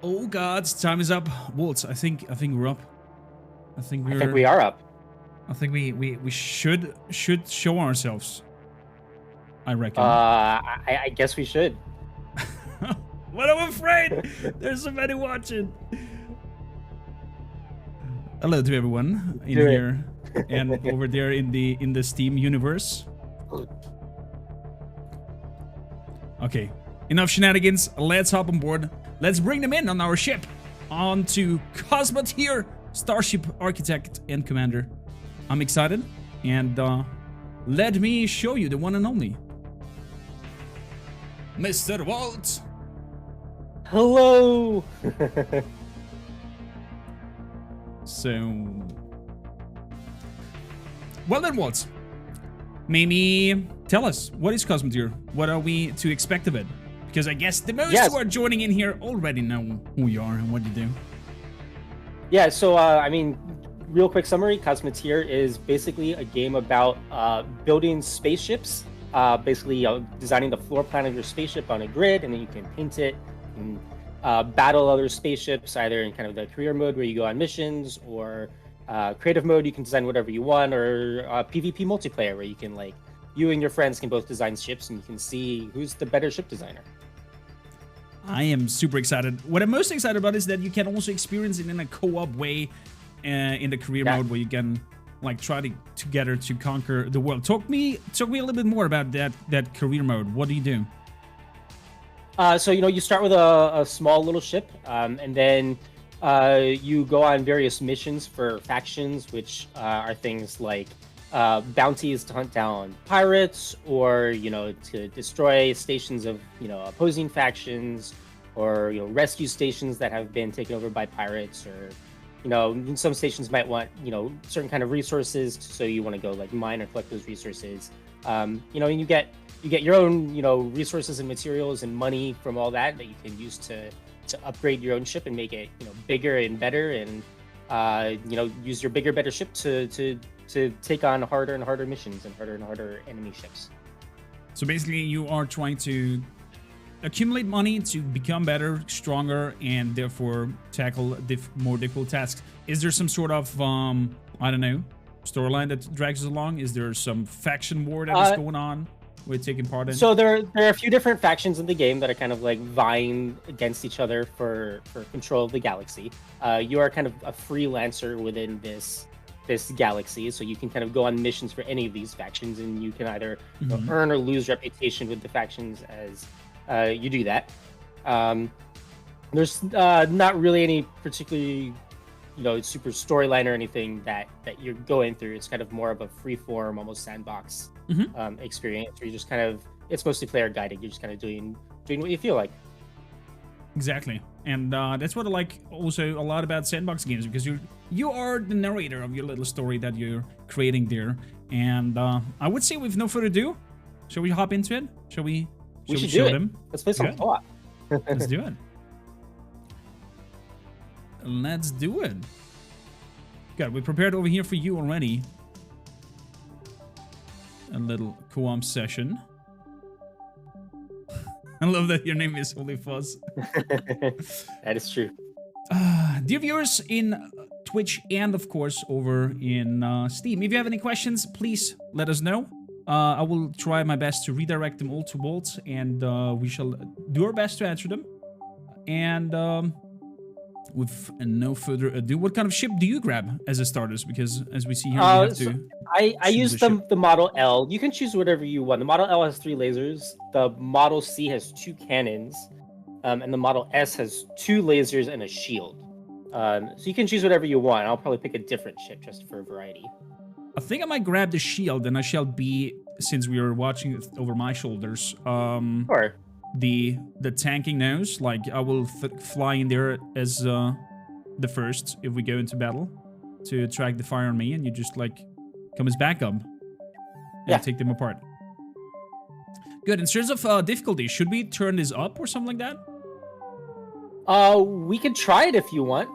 Oh God, time is up. Walt, I think we're up. I think we are up. I think we should show ourselves. I reckon. I guess we should. But I'm afraid there's so many watching. Hello to everyone in here and over there in the Steam universe. Okay, enough shenanigans. Let's hop on board. Let's bring them in on our ship. On to Cosmoteer, Starship Architect and Commander. I'm excited, and let me show you the one and only Mr. Walt. Hello. So, well then, Walt, maybe tell us, what is Cosmoteer? What are we to expect of it? Because I guess the most who are joining in here already know who you are and what you do. Yeah, so I mean, real quick summary, Cosmoteer is basically a game about building spaceships, basically designing the floor plan of your spaceship on a grid, and then you can paint it and battle other spaceships, either in kind of the career mode where you go on missions, or creative mode, you can design whatever you want, or PvP multiplayer where you can, like, you and your friends can both design ships and you can see who's the better ship designer. I am super excited. What I'm most excited about is that you can also experience it in a co-op way in the career mode, where you can like try together to conquer the world. Talk me a little bit more about that career mode. What do you do? So, you know, you start with a small little ship, and then you go on various missions for factions, which are things like bounties to hunt down pirates, or, you know, to destroy stations of, you know, opposing factions, or, you know, rescue stations that have been taken over by pirates, or, you know, some stations might want, you know, certain kind of resources, so you want to go like mine or collect those resources. You know, and you get your own, you know, resources and materials and money from all that you can use to upgrade your own ship and make it, you know, bigger and better, and you know, use your bigger, better ship to take on harder and harder missions and harder enemy ships. So basically, you are trying to accumulate money to become better, stronger, and therefore tackle more difficult tasks. Is there some sort of I don't know, storyline that drags us along? Is there some faction war that is going on we're taking part in? So there are a few different factions in the game that are kind of like vying against each other for control of the galaxy. You are kind of a freelancer within this galaxy, so you can kind of go on missions for any of these factions, and you can either you know, earn or lose reputation with the factions as you do that. There's not really any particularly, you know, super storyline or anything that you're going through. It's kind of more of a free-form, almost sandbox experience, where you just kind of, it's mostly player guided. You're just kind of doing what you feel like. Exactly. And that's what I like also a lot about sandbox games, because you are the narrator of your little story that you're creating there. And I would say, with no further ado, shall we hop into it? Shall we show them? Let's play some co-op. Let's do it. Let's do it. Good, we prepared over here for you already a little co-op session. I love that your name is Holy Fuzz. That is true. Dear viewers in Twitch and, of course, over in Steam, if you have any questions, please let us know. I will try my best to redirect them all to Walt, and we shall do our best to answer them. And with no further ado, what kind of ship do you grab as a starters? Because as we see here, we have to... I use the Model L. You can choose whatever you want. The Model L has 3 lasers. The Model C has 2 cannons. And the Model S has 2 lasers and a shield. So you can choose whatever you want. I'll probably pick a different ship just for variety. I think I might grab the shield, and I shall be, since we are watching it over my shoulders, Sure. the tanking nose. Like, I will fly in there as the first if we go into battle to attract the fire on me, and you just like come as backup and take them apart. Good. In terms of difficulty, should we turn this up or something like that? We can try it if you want.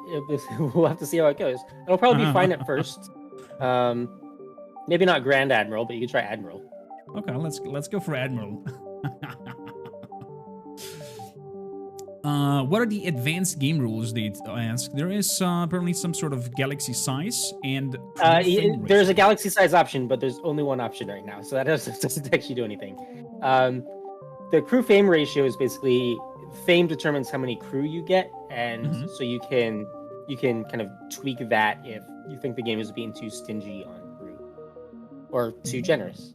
We'll have to see how it goes. It'll probably be fine at first. Maybe not Grand Admiral, but you can try Admiral. Okay, let's go for Admiral. What are the advanced game rules, they ask? There is apparently some sort of galaxy size and There's a galaxy size option, but there's only one option right now, so that doesn't actually do anything. The crew fame ratio is basically fame determines how many crew you get, and so you can kind of tweak that if you think the game is being too stingy on crew or too generous.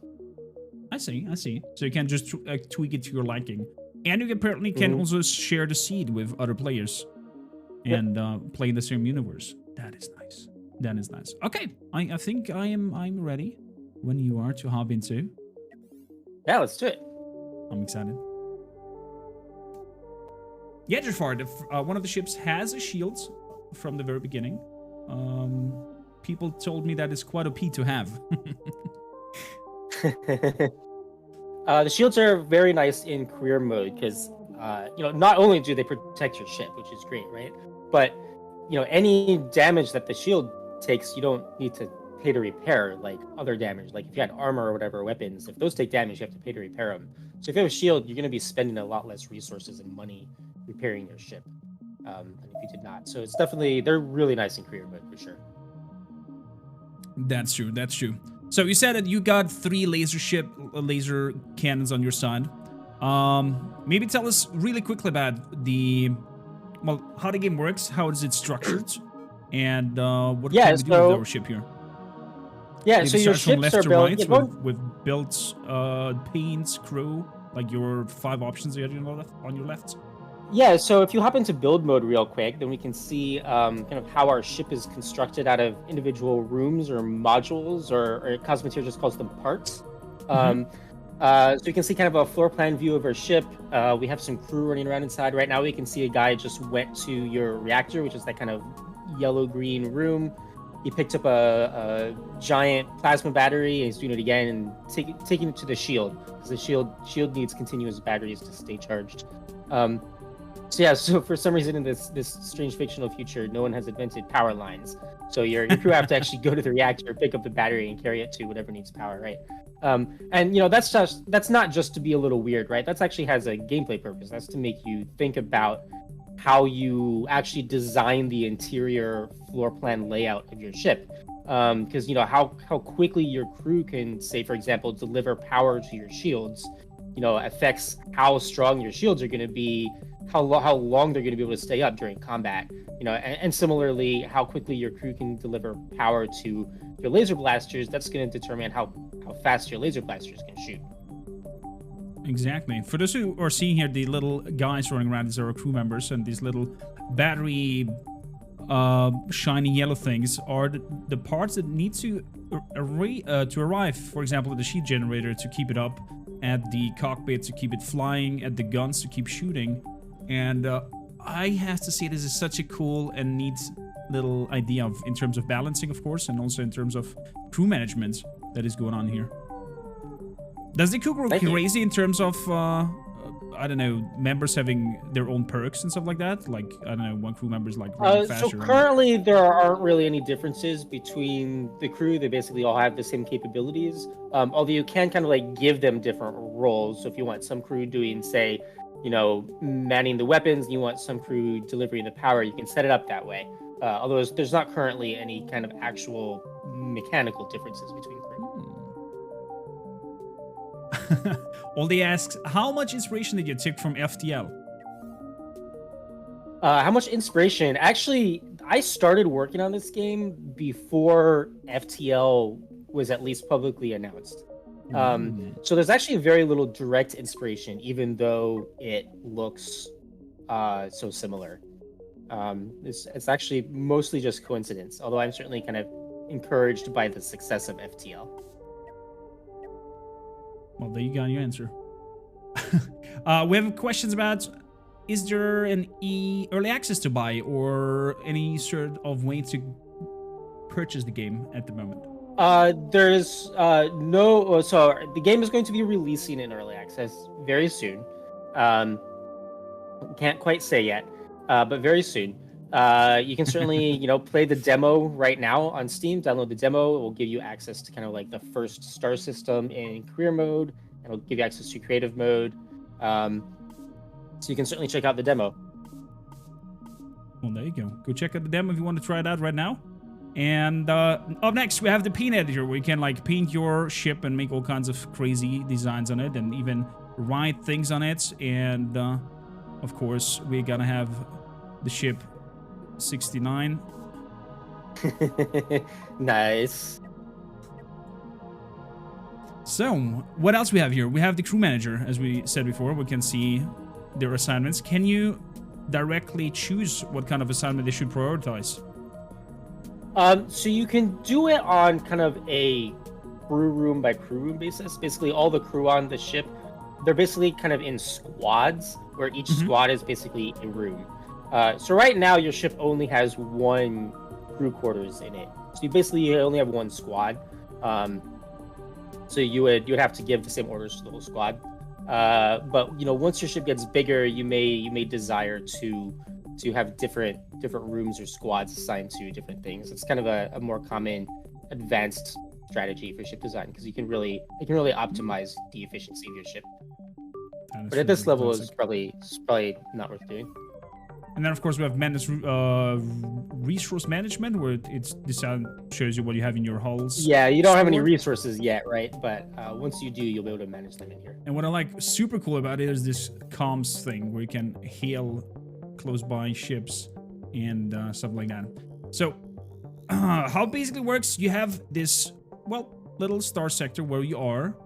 I see. So you can just tweak it to your liking. And you apparently can also share the seed with other players and play in the same universe. That is nice. Okay, I think I'm ready when you are to hop into. Yeah, let's do it. I'm excited. Yeah, Jafar, one of the ships has a shield from the very beginning. People told me that it's quite OP to have. The shields are very nice in career mode because, not only do they protect your ship, which is great, right? But, any damage that the shield takes, you don't need to pay to repair like other damage. Like if you had armor or whatever, weapons, if those take damage, you have to pay to repair them. So if you have a shield, you're going to be spending a lot less resources and money repairing your ship than if you did not. So it's definitely, they're really nice in career mode for sure. That's true. So you said that you got 3 laser cannons on your side. Maybe tell us really quickly about how the game works, how is it structured, and what can we do with our ship here? Yeah, maybe so your ships left are to built right with builds, paints, crew, like your 5 options you have on your left. Yeah, so if you hop into build mode real quick, then we can see kind of how our ship is constructed out of individual rooms or modules, or Cosmoteer just calls them parts. So you can see kind of a floor plan view of our ship. We have some crew running around inside. Right now we can see a guy just went to your reactor, which is that kind of yellow-green room. He picked up a giant plasma battery, and he's doing it again and taking it to the shield, because the shield needs continuous batteries to stay charged. So for some reason in this strange fictional future, no one has invented power lines. So your crew have to actually go to the reactor, pick up the battery, and carry it to whatever needs power, right? And that's not just to be a little weird, right? That's actually has a gameplay purpose. That's to make you think about how you actually design the interior floor plan layout of your ship. Because how quickly your crew can, say for example, deliver power to your shields, affects how strong your shields are going to be, how long they're going to be able to stay up during combat, and similarly, how quickly your crew can deliver power to your laser blasters. That's going to determine how fast your laser blasters can shoot. Exactly. For those who are seeing here, the little guys running around, these are our crew members, and these little battery shiny yellow things are the parts that need to arrive, for example, at the sheet generator to keep it up, at the cockpit to keep it flying, at the guns to keep shooting. And I have to say, this is such a cool and neat little idea in terms of balancing, of course, and also in terms of crew management that is going on here. Does the crew go crazy in terms of, I don't know, members having their own perks and stuff like that? Like, I don't know, one crew member's like running faster. So currently there aren't really any differences between the crew. They basically all have the same capabilities. Although you can kind of like give them different roles. So if you want some crew doing, say, manning the weapons, and you want some crew delivering the power, you can set it up that way. Although there's not currently any kind of actual mechanical differences between crew. Oldie asks, how much inspiration did you take from FTL? How much inspiration? Actually, I started working on this game before FTL was at least publicly announced. So there's actually very little direct inspiration, even though it looks so similar. It's actually mostly just coincidence, although I'm certainly kind of encouraged by the success of FTL. Well, there you got your answer. We have questions about, is there an early access to buy or any sort of way to purchase the game at the moment? There's no, so the game is going to be releasing in early access very soon. Can't quite say yet, but very soon. You can certainly, play the demo right now on Steam, download the demo. It will give you access to kind of like the first star system in career mode, and it'll give you access to creative mode. So you can certainly check out the demo. Well, there you go. Go check out the demo if you want to try it out right now. And up next, we have the paint editor, where you can like paint your ship and make all kinds of crazy designs on it, and even write things on it. And of course, we're gonna have the ship 69. Nice. So, what else we have here? We have the crew manager, as we said before. We can see their assignments. Can you directly choose what kind of assignment they should prioritize? So you can do it on kind of a crew room by crew room basis. Basically, all the crew on the ship, they're basically kind of in squads, where each squad is basically a room. So right now, your ship only has one crew quarters in it. So you basically only have one squad. So you would have to give the same orders to the whole squad. But once your ship gets bigger, you may desire to have different rooms or squads assigned to different things. It's kind of a more common advanced strategy for ship design, because it can really optimize the efficiency of your ship. But at this level, it's probably not worth doing. And then, of course, we have resource management, where it's design shows you what you have in your hulls. Yeah, you don't have any resources yet, right? But once you do, you'll be able to manage them in here. And what I like super cool about it is this comms thing, where you can hail close by ships and stuff like that. So, how it basically works, you have this, little star sector where you are.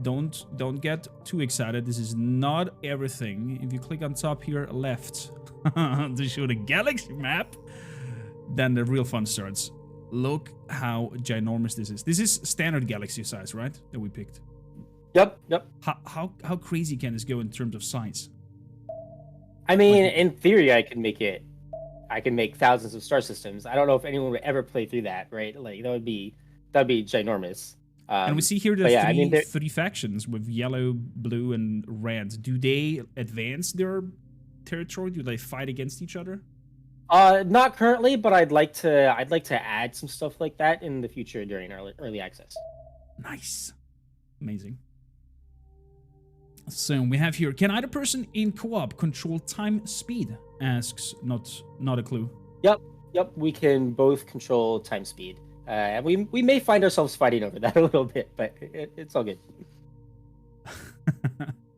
Don't get too excited. This is not everything. If you click on top here left to show the galaxy map, then the real fun starts. Look how ginormous this is. This is standard galaxy size, right? That we picked. Yep. How crazy can this go in terms of size? I mean, in theory, I can make thousands of star systems. I don't know if anyone would ever play through that, right? Like that'd be ginormous. And we see here the three factions with yellow, blue, and red. Do they advance their territory? Do they fight against each other? Not currently, but I'd like to add some stuff like that in the future during early access. Nice, amazing. So we have here: can either person in co-op control time speed? Asks not a clue. Yep. We can both control time speed. We may find ourselves fighting over that a little bit, but it's all good.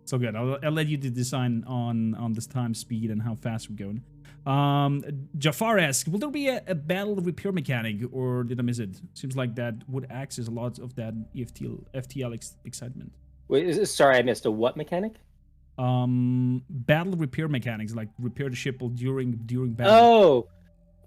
It's all good. I'll let you design on this time speed and how fast we're going. Jafar asks, will there be a battle repair mechanic, or did I miss it? Seems like that would access a lot of that FTL excitement. Wait, sorry, I missed a what mechanic? Battle repair mechanics, like repair the ship during battle.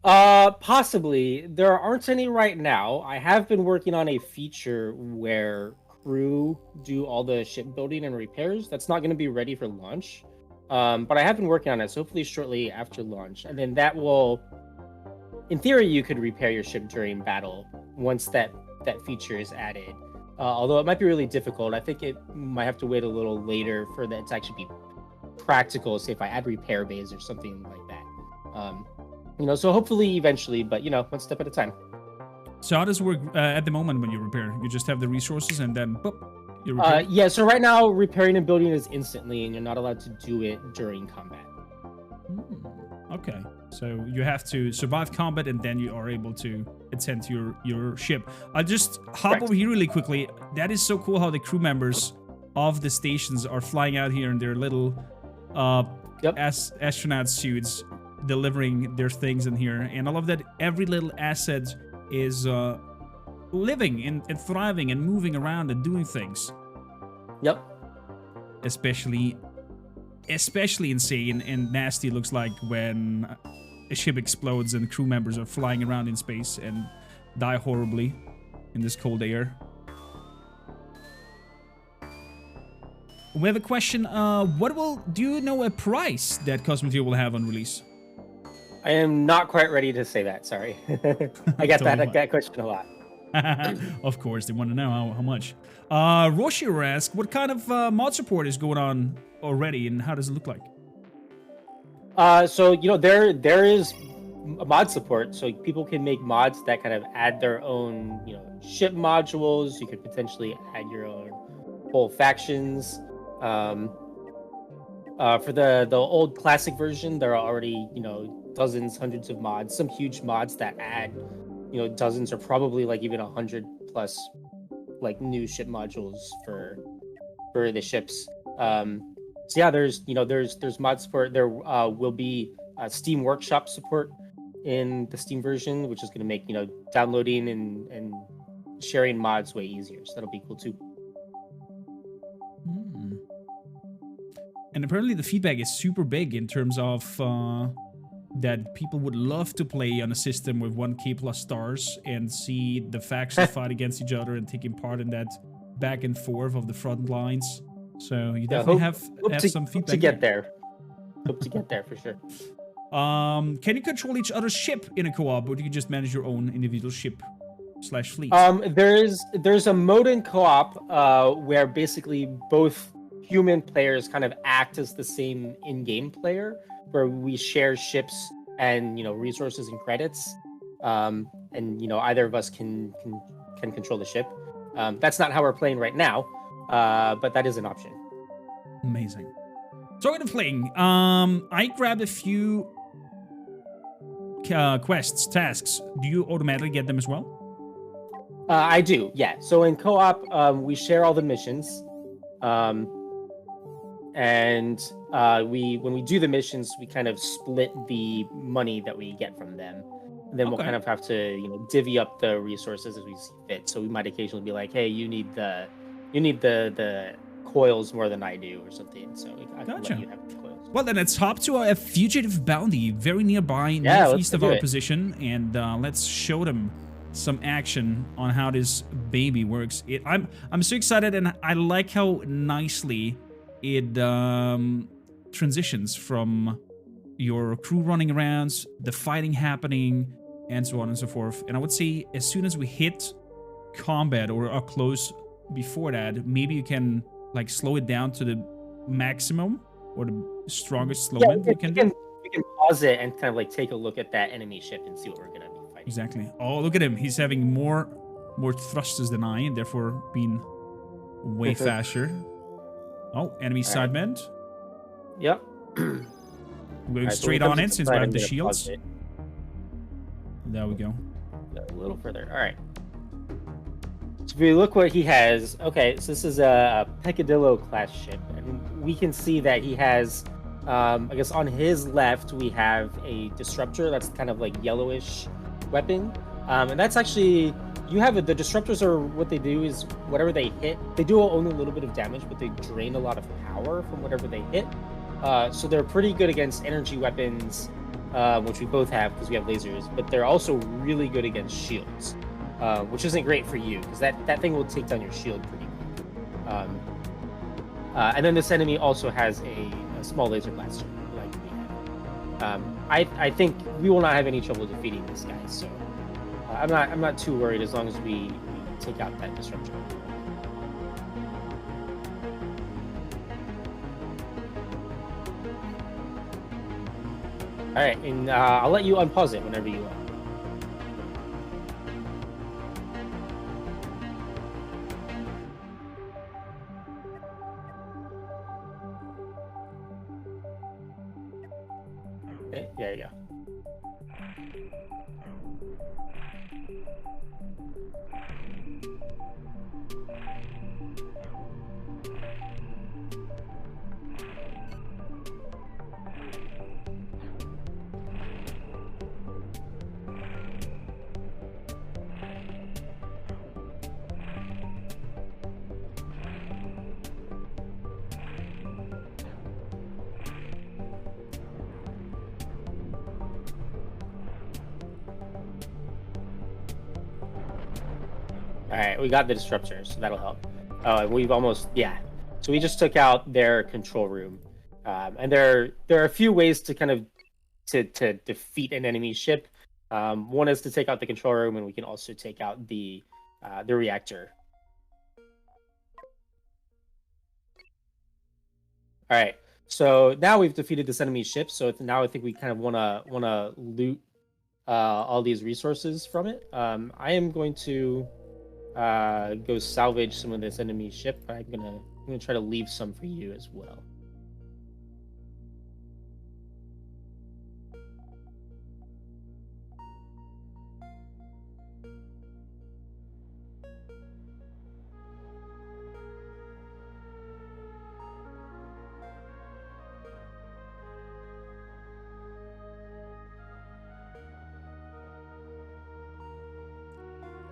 Possibly. There aren't any right now. I have been working on a feature where crew do all the shipbuilding and repairs. That's not going to be ready for launch. But I have been working on it, so hopefully shortly after launch. And then that will, in theory, you could repair your ship during battle once that feature is added. Although it might be really difficult. I think it might have to wait a little later for that to actually be practical, say if I add repair bays or something like that. So hopefully eventually, but one step at a time. So how does it work at the moment when you repair? You just have the resources and then boop, you repair? Yeah, so right now repairing and building is instantly, and you're not allowed to do it during combat. Okay, so you have to survive combat and then you are able to attend to your ship. I'll just hop over here really quickly. That is so cool how the crew members of the stations are flying out here in their little astronaut suits, delivering their things in here. And I love that every little asset is living and thriving and moving around and doing things. Yep. Especially insane and nasty it looks like when a ship explodes and crew members are flying around in space and die horribly in this cold air. We have a question. Do you know a price that Cosmoteer will have on release? I am not quite ready to say that. Sorry. I get that question a lot. Of course, they want to know how much. Roshiro asks, what kind of mod support is going on already, and how does it look like? So there is mod support, so people can make mods that kind of add their own ship modules. You could potentially add your own whole factions. For the old classic version, there are already dozens, hundreds of mods, some huge mods that add, dozens or probably like even 100+ like new ship modules for the ships. So yeah, there's mod support. There will be Steam Workshop support in the Steam version, which is going to make downloading and sharing mods way easier. So that'll be cool too. And apparently the feedback is super big in terms of that people would love to play on a system with 1k plus stars and see the factions fight against each other and taking part in that back and forth of the front lines. So you definitely have some feedback. Hope to get there. Hope to get there for sure. Can you control each other's ship in a co-op, or do you just manage your own individual ship / fleet? There's a mode in co-op where basically both human players kind of act as the same in-game player, where we share ships and resources and credits, and either of us can control the ship. That's not how we're playing right now, but that is an option. Amazing. Talking of playing, I grabbed a few quests, tasks. Do you automatically get them as well? I do, yeah. So in co-op, we share all the missions, and when we do the missions, we kind of split the money that we get from them. And then we'll kind of have to divvy up the resources as we see fit. So we might occasionally be like, hey, you need the coils more than I do or something. So I can let you have the coils. Well, then let's hop to a fugitive bounty very nearby, northeast of our position, and let's show them some action on how this baby works. I'm so excited, and I like how nicely it transitions from your crew running around, the fighting happening, and so on and so forth. And I would say as soon as we hit combat or are close before that, maybe you can like slow it down to the maximum or the strongest slowment we can do. We can pause it and kind of like take a look at that enemy ship and see what we're gonna be fighting. Exactly. Oh, look at him. He's having more thrusters than I, and therefore being way faster. Oh, enemy sideband. Yep. I'm going straight on it since we have the shields. There we go. A little further. All right. So if you look what he has, okay, so this is a Peccadillo class ship, and we can see that he has, I guess on his left we have a disruptor that's kind of like yellowish weapon, and that's actually the disruptors are what they do is whatever they hit, they do only a little bit of damage, but they drain a lot of power from whatever they hit. So they're pretty good against energy weapons, which we both have because we have lasers, but they're also really good against shields, which isn't great for you because that thing will take down your shield pretty quick. And then this enemy also has a small laser blaster like we have. I think we will not have any trouble defeating this guy, so I'm not too worried as long as we take out that disruptor. All right, and I'll let you unpause it whenever you want. Okay, there you go. All right, we got the disruptor, so that'll help. And we've almost, So we just took out their control room, and there are a few ways to kind of to defeat an enemy ship. One is to take out the control room, and we can also take out the reactor. All right, so now we've defeated this enemy ship. So now I think we kind of wanna loot all these resources from it. I am going to go salvage some of this enemy ship. I'm gonna try to leave some for you as well.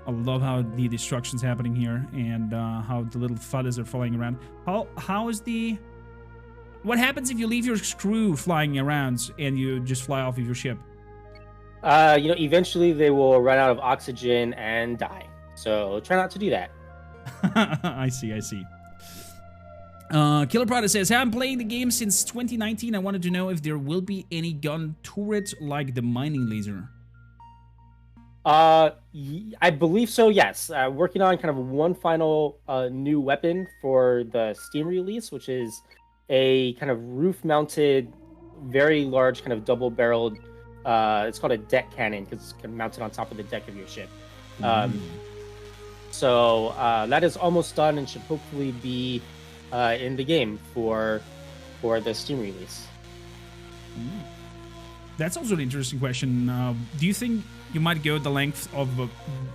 I love how the destruction's happening here and how the little feathers are flying around. How is the... What happens if you leave your screw flying around and you just fly off of your ship? Eventually they will run out of oxygen and die. So try not to do that. I see. Killer Prada says, I'm playing the game since 2019. I wanted to know if there will be any gun turret like the mining laser. I believe so, yes. Working on kind of one final new weapon for the Steam release, which is a kind of roof-mounted, very large kind of double-barreled, it's called a deck cannon because it's kind of mounted on top of the deck of your ship. So that is almost done and should hopefully be in the game for the Steam release. That's also an interesting question. Do you think you might go the length of,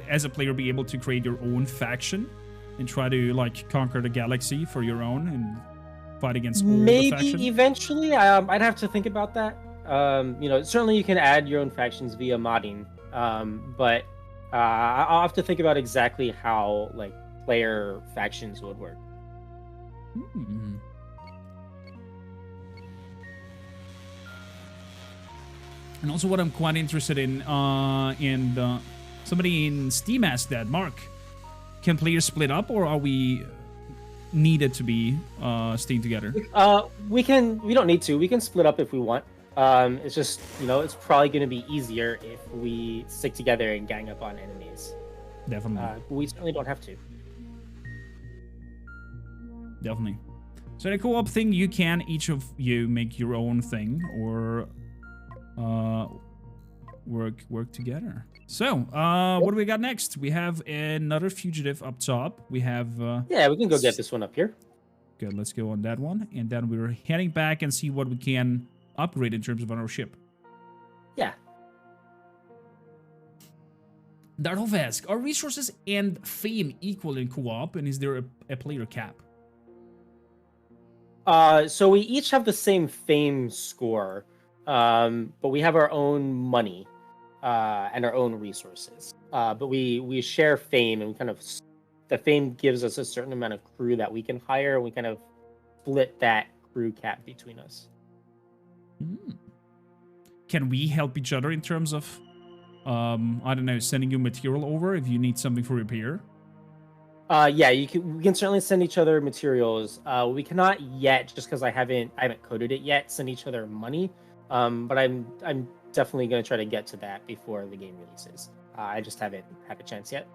as a player, be able to create your own faction and try to like conquer the galaxy for your own and fight against all the factions? Maybe eventually. I'd have to think about that. Certainly you can add your own factions via modding, but I'll have to think about exactly how like player factions would work. And also what I'm quite interested in, and somebody in Steam asked that, Mark, can players split up or are we needed to be staying together? We don't need to. We can split up if we want. It's just, it's probably going to be easier if we stick together and gang up on enemies. Definitely. We certainly don't have to. Definitely. So the co-op thing, you can, each of you, make your own thing or work together. So, what do we got next? We have another fugitive up top. We have... yeah, we can go get this one up here. Good, let's go on that one. And then we're heading back and see what we can upgrade in terms of our ship. Yeah. Dartholf asks, are resources and fame equal in co-op? And is there a player cap? So we each have the same fame score, but we have our own money and our own resources. But we share fame, and we kind of, the fame gives us a certain amount of crew that we can hire, and we kind of split that crew cap between us. Can we help each other in terms of, I don't know, sending you material over if you need something for repair? Yeah, we can certainly send each other materials. We cannot yet, just because I haven't coded it yet, send each other money. But I'm definitely going to try to get to that before the game releases. I just haven't had a chance yet.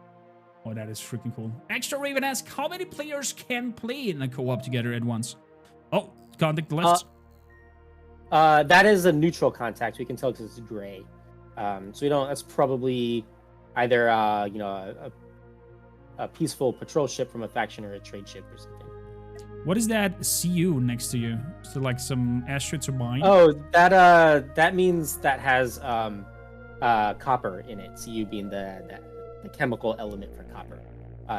Oh, that is freaking cool. Extra Raven asks, how many players can play in a co-op together at once? Oh, contact list. That is a neutral contact. We can tell because it's gray. So we don't. That's probably either a peaceful patrol ship from a faction or a trade ship or something. What is that CU next to you? Is it like some asteroids or mine? Oh, that means that has copper in it. CU being the chemical element for copper.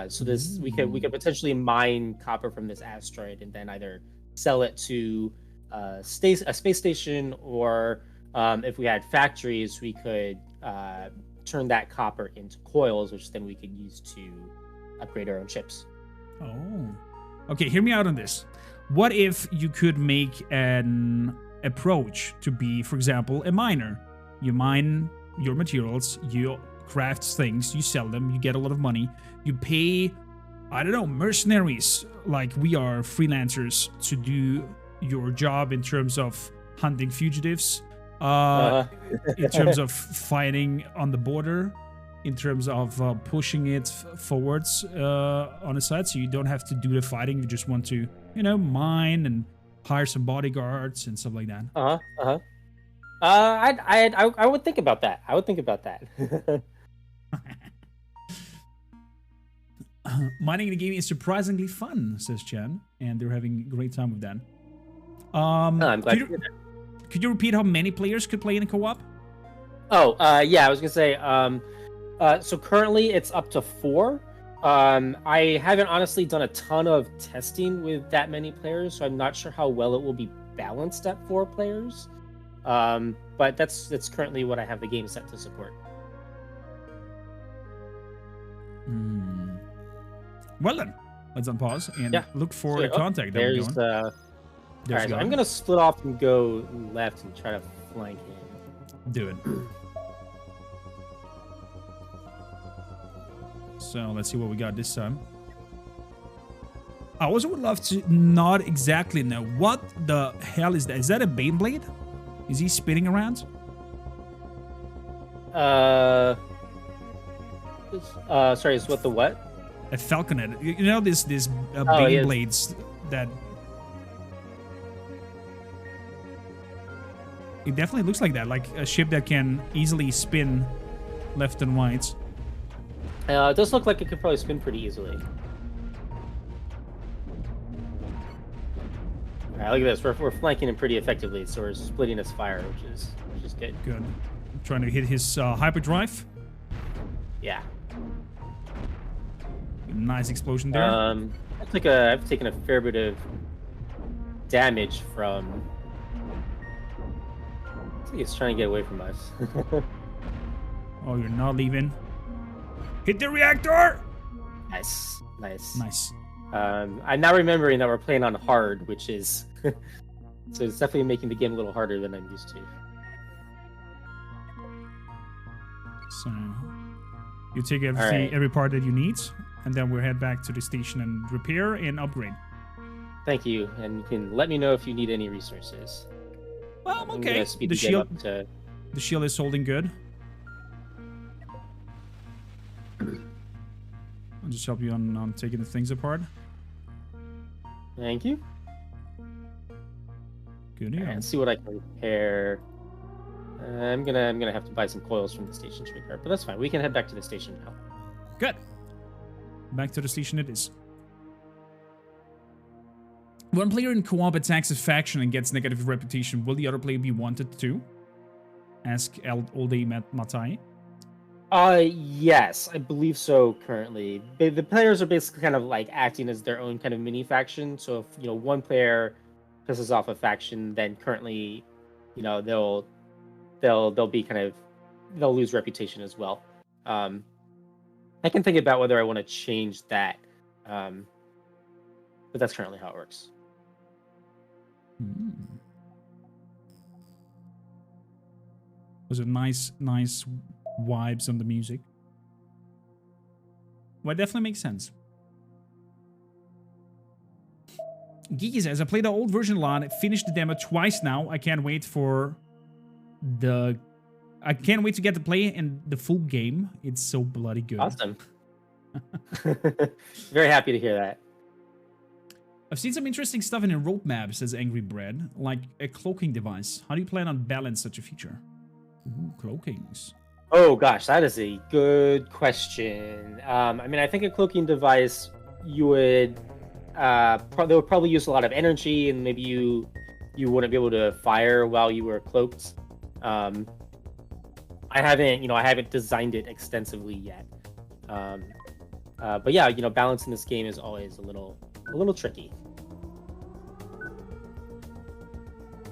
So this we could potentially mine copper from this asteroid and then either sell it to a space station, or if we had factories, we could turn that copper into coils, which then we could use to upgrade our own ships. Oh. Okay, hear me out on this. What if you could make an approach to be, for example, a miner? You mine your materials, you craft things, you sell them, you get a lot of money, you pay, I don't know, mercenaries, like we are freelancers, to do your job in terms of hunting fugitives, in terms of fighting on the border, in terms of pushing it forwards on the side, so you don't have to do the fighting. You just want to, mine and hire some bodyguards and stuff like that. I would think about that. I would think about that. Mining in the game is surprisingly fun, says Chen, and they're having a great time with that. I'm glad to hear that. Could you repeat how many players could play in a co-op? Oh, yeah, I was gonna say. So currently it's up to 4. I haven't honestly done a ton of testing with that many players, so I'm not sure how well it will be balanced at 4 players. But that's currently what I have the game set to support. Well then, let's unpause and look for the contact that we're going. Alright, so I'm gonna split off and go left and try to flank him. Do it. So let's see what we got this time. I also would love to not exactly know what the hell is that. Is that a Baneblade? Is he spinning around? Sorry, is what the what? A falconet. You know this Baneblades that. It definitely looks like that, like a ship that can easily spin left and right. It does look like it could probably spin pretty easily. Alright, look at this. We're flanking him pretty effectively, so we're splitting his fire, which is good. Good. Trying to hit his hyperdrive. Yeah. Nice explosion there. I've taken a fair bit of damage from. I think it's trying to get away from us. Oh, you're not leaving. Hit the reactor! Nice. Nice. I'm now remembering that we're playing on hard, which is so it's definitely making the game a little harder than I'm used to. So you take every part that you need, and then we'll head back to the station and repair and upgrade. Thank you, and you can let me know if you need any resources. Well, I'm okay. The shield is holding good. I'll just help you on taking the things apart. Thank you. Good deal. Let's see what I can repair. I'm gonna have to buy some coils from the station to repair, but that's fine. We can head back to the station now. Good. Back to the station it is. One player in co-op attacks a faction and gets negative reputation. Will the other player be wanted too? Ask Olde Matai. Yes, I believe so currently. The players are basically kind of like acting as their own kind of mini faction. So if, one player pisses off a faction, then currently, they'll be they'll lose reputation as well. I can think about whether I want to change that. But that's currently how it works. Was it nice vibes on the music? Well, it definitely makes sense. Geeky says, I played the old version a lot, finished the demo twice now. I can't wait to get to play in the full game. It's so bloody good. Awesome. Very happy to hear that. I've seen some interesting stuff in a roadmap, says Angry Bread, like a cloaking device. How do you plan on balance such a feature? Ooh, cloakings. Oh gosh, that is a good question. I think a cloaking device, you would they would probably use a lot of energy, and maybe you wouldn't be able to fire while you were cloaked. I haven't designed it extensively yet. But yeah, balancing this game is always a little tricky.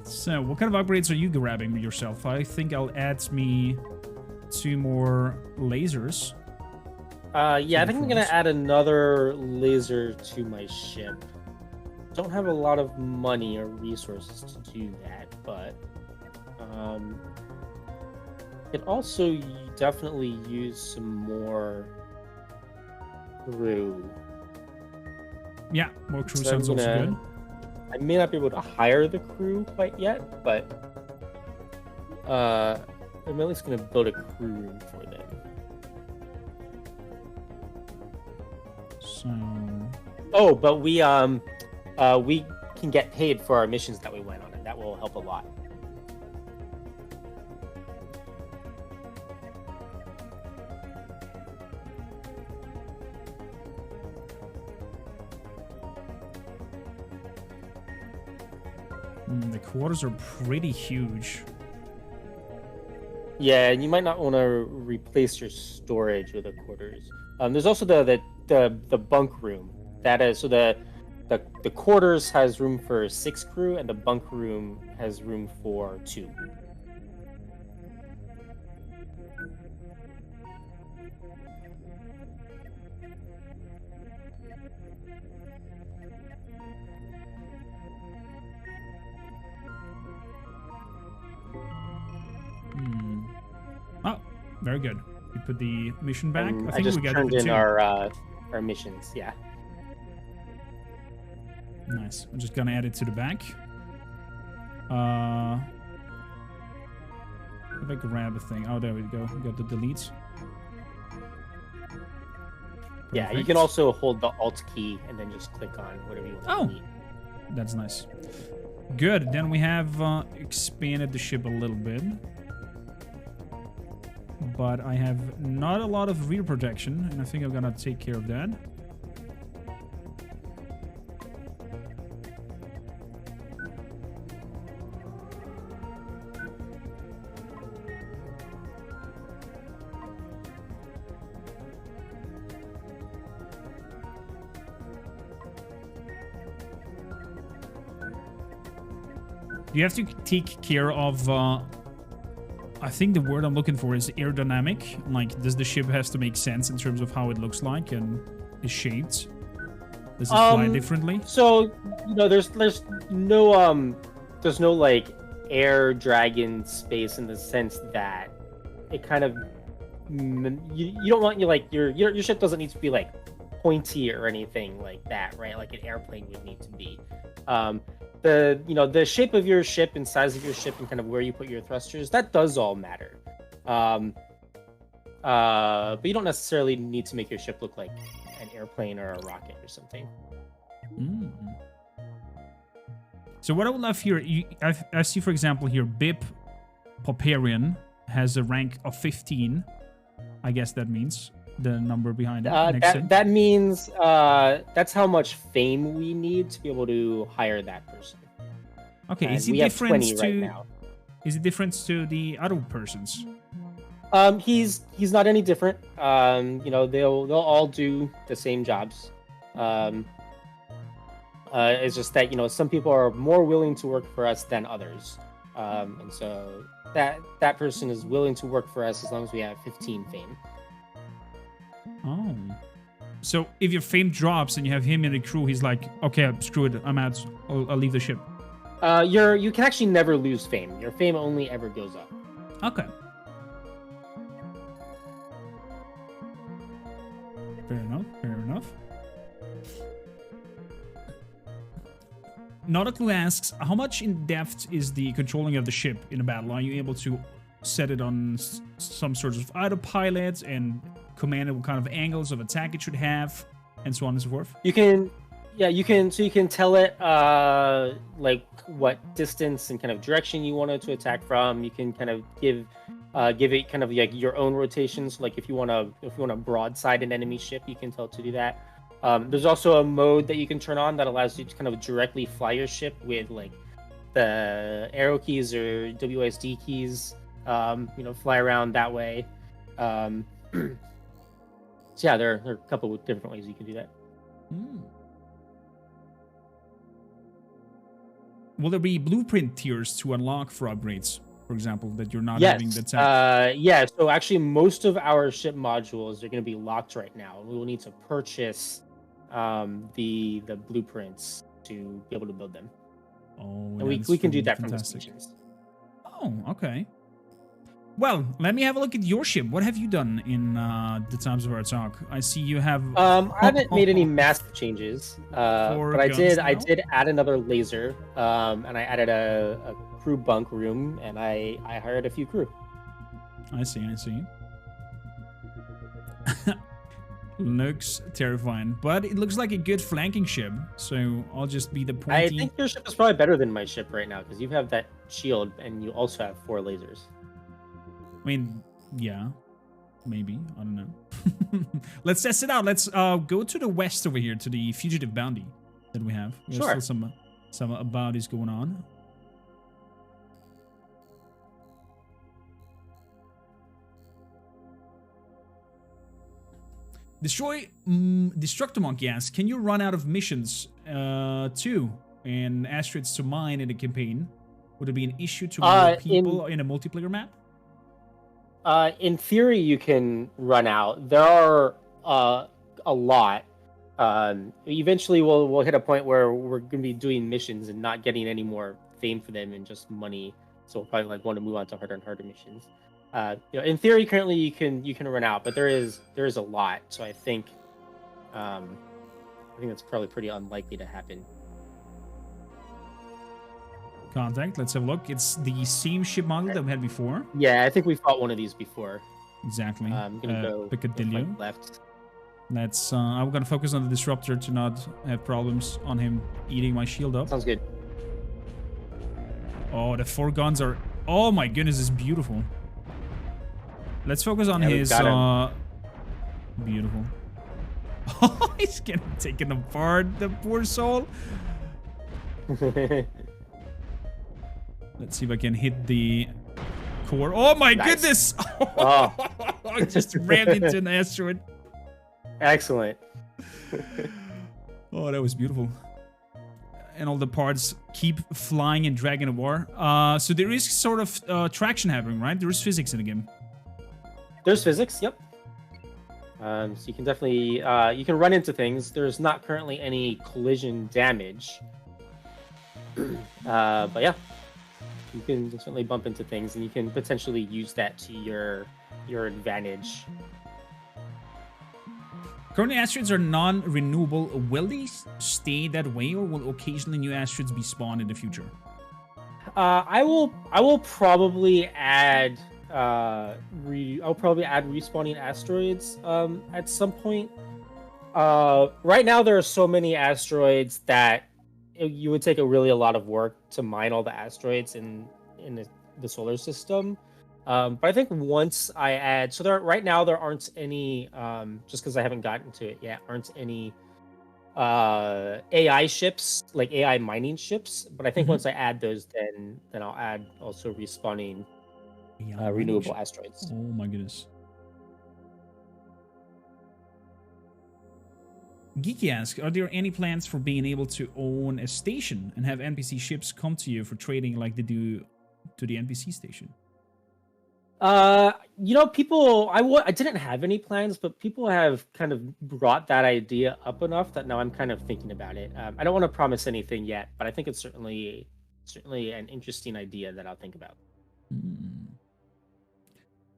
So, what kind of upgrades are you grabbing yourself? I think I'll add me 2 more lasers. Yeah, I think I'm gonna add another laser to my ship. Don't have a lot of money or resources to do that, but could also definitely use some more crew. Yeah, more crew sounds also good. I may not be able to hire the crew quite yet, but I'm at least going to build a crew room for them. So. Oh, but we can get paid for our missions that we went on, and that will help a lot. The quarters are pretty huge. Yeah, and you might not want to replace your storage with the quarters. There's also the the bunk room. That is so the quarters has room for 6 crew, and the bunk room has room for 2. Oh, very good. We put the mission back. And I think just we got turned the in 2. our missions. Yeah. Nice. I'm just gonna add it to the back. If I grab a thing. Oh, there we go. We got the deletes. Yeah, you Perfect. can also hold the Alt key and then just click on whatever you want to delete. That's nice. Good. Then we have expanded the ship a little bit. But I have not a lot of rear protection, and I think I'm gonna take care of that. You have to take care of, I think the word I'm looking for is aerodynamic. Like, does the ship has to make sense in terms of how it looks like and is shaped? Does it fly differently? So, you know, there's no like air dragon space in the sense that it kind of you don't want your ship doesn't need to be like pointy or anything like that, right? Like an airplane would need to be. The shape of your ship and size of your ship and kind of where you put your thrusters, that does all matter. But you don't necessarily need to make your ship look like an airplane or a rocket or something. So what I would love here, I see, for example, here, Bip Poparian has a rank of 15. I guess that means the number behind it. That means that's how much fame we need to be able to hire that person. Okay, and is it we have different 20 right now. Is it different to the other persons? He's not any different. They'll all do the same jobs. It's just that some people are more willing to work for us than others, and so that person is willing to work for us as long as we have 15 fame. Oh, so if your fame drops and you have him in the crew, he's like, okay, screw it, I'm out. I'll leave the ship. You can actually never lose fame. Your fame only ever goes up. Okay. Fair enough. Fair enough. Nautical asks, how much in depth is the controlling of the ship in a battle? Are you able to set it on some sort of autopilot and command it what kind of angles of attack it should have, and so on and so forth? You can tell it like what distance and kind of direction you want it to attack from. You can kind of give it kind of like your own rotations. Like if you want to broadside an enemy ship, you can tell it to do that. There's also a mode that you can turn on that allows you to kind of directly fly your ship with like the arrow keys or WSD keys. Fly around that way. So yeah, there are a couple of different ways you can do that. Will there be blueprint tiers to unlock for upgrades, for example, that you're not having the tech? Yeah, so actually most of our ship modules are going to be locked right now. We will need to purchase the blueprints to be able to build them. Oh, and we can do that from the stations. Oh, okay. Well, let me have a look at your ship. What have you done in the times of our talk? I see you have... I haven't made any massive changes, but I did add another laser, and I added a crew bunk room, and I hired a few crew. I see. Looks terrifying, but it looks like a good flanking ship, so I'll just be the pointy... I think your ship is probably better than my ship right now, because you have that shield, and you also have 4 lasers. I mean, yeah, maybe. I don't know. Let's test it out. Let's go to the west over here to the fugitive bounty that we have. There's still some bounties going on. Destructor Monkey asks, can you run out of missions too and asteroids to mine in the campaign? Would it be an issue to more people in a multiplayer map? In theory, you can run out. There are a lot. Eventually, we'll hit a point where we're going to be doing missions and not getting any more fame for them and just money. So we'll probably want to move on to harder and harder missions. In theory, currently you can run out, but there is a lot. So I think that's probably pretty unlikely to happen. Contact. Let's have a look. It's the same ship model that we had before. Yeah, I think we fought one of these before. Exactly. I'm gonna go Piccadilly. left. Let's. I'm gonna focus on the disruptor to not have problems on him eating my shield up. Sounds good. Oh, the 4 guns are. Oh my goodness, it's beautiful. Let's focus on his. Beautiful. Oh, he's getting taken apart. The poor soul. Let's see if I can hit the core. Oh my goodness! Oh. I just rammed into an asteroid. Excellent. Oh, that was beautiful. And all the parts keep flying and dragging the war. So there is sort of traction happening, right? There is physics in the game. There's physics, yep. So you can definitely you can run into things. There's not currently any collision damage. But yeah. You can certainly bump into things, and you can potentially use that to your advantage. Currently, asteroids are non-renewable. Will they stay that way, or will occasionally new asteroids be spawned in the future? I will probably add I'll probably add respawning asteroids at some point. Right now, there are so many asteroids that you would take a lot of work to mine all the asteroids in the solar system. But I think once I add, so right now there aren't any, just because I haven't gotten to it yet, aren't any AI ships, like AI mining ships. But I think once I add those, then I'll add also respawning renewable asteroids. Oh my goodness. Geeky asks, are there any plans for being able to own a station and have NPC ships come to you for trading like they do to the NPC station? People, I didn't have any plans, but people have kind of brought that idea up enough that now I'm kind of thinking about it. I don't want to promise anything yet, but I think it's certainly an interesting idea that I'll think about.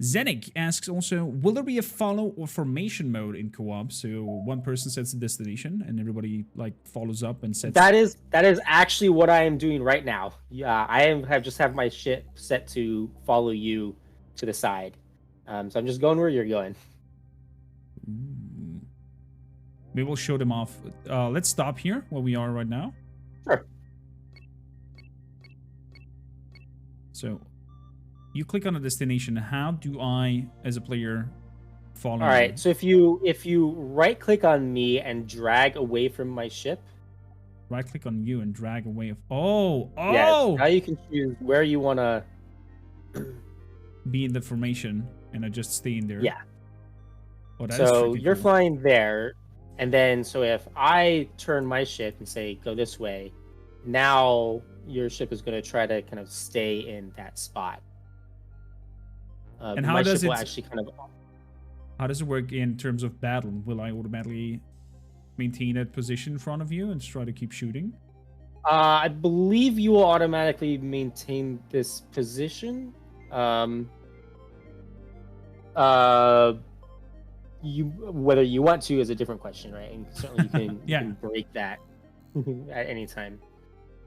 Zenik asks also, will there be a follow or formation mode in co-op? So one person sets the destination and everybody like follows up and sets. That is actually what I am doing right now. Yeah, I have my ship set to follow you to the side. So I'm just going where you're going. Maybe we'll show them off. Let's stop here where we are right now. Sure. So you click on a destination. How do I, as a player, follow? All right. So if you right click on me and drag away from my ship. Right click on you and drag away. Oh. Yes, now you can choose where you want to be in the formation, and I just stay in there. Yeah. Oh, so you're flying there, and then so if I turn my ship and say go this way, now your ship is going to try to kind of stay in that spot. And how does it actually kind of? How does it work in terms of battle? Will I automatically maintain that position in front of you and try to keep shooting? I believe you will automatically maintain this position. Whether you want to is a different question, right? And certainly you can, you can break that at any time.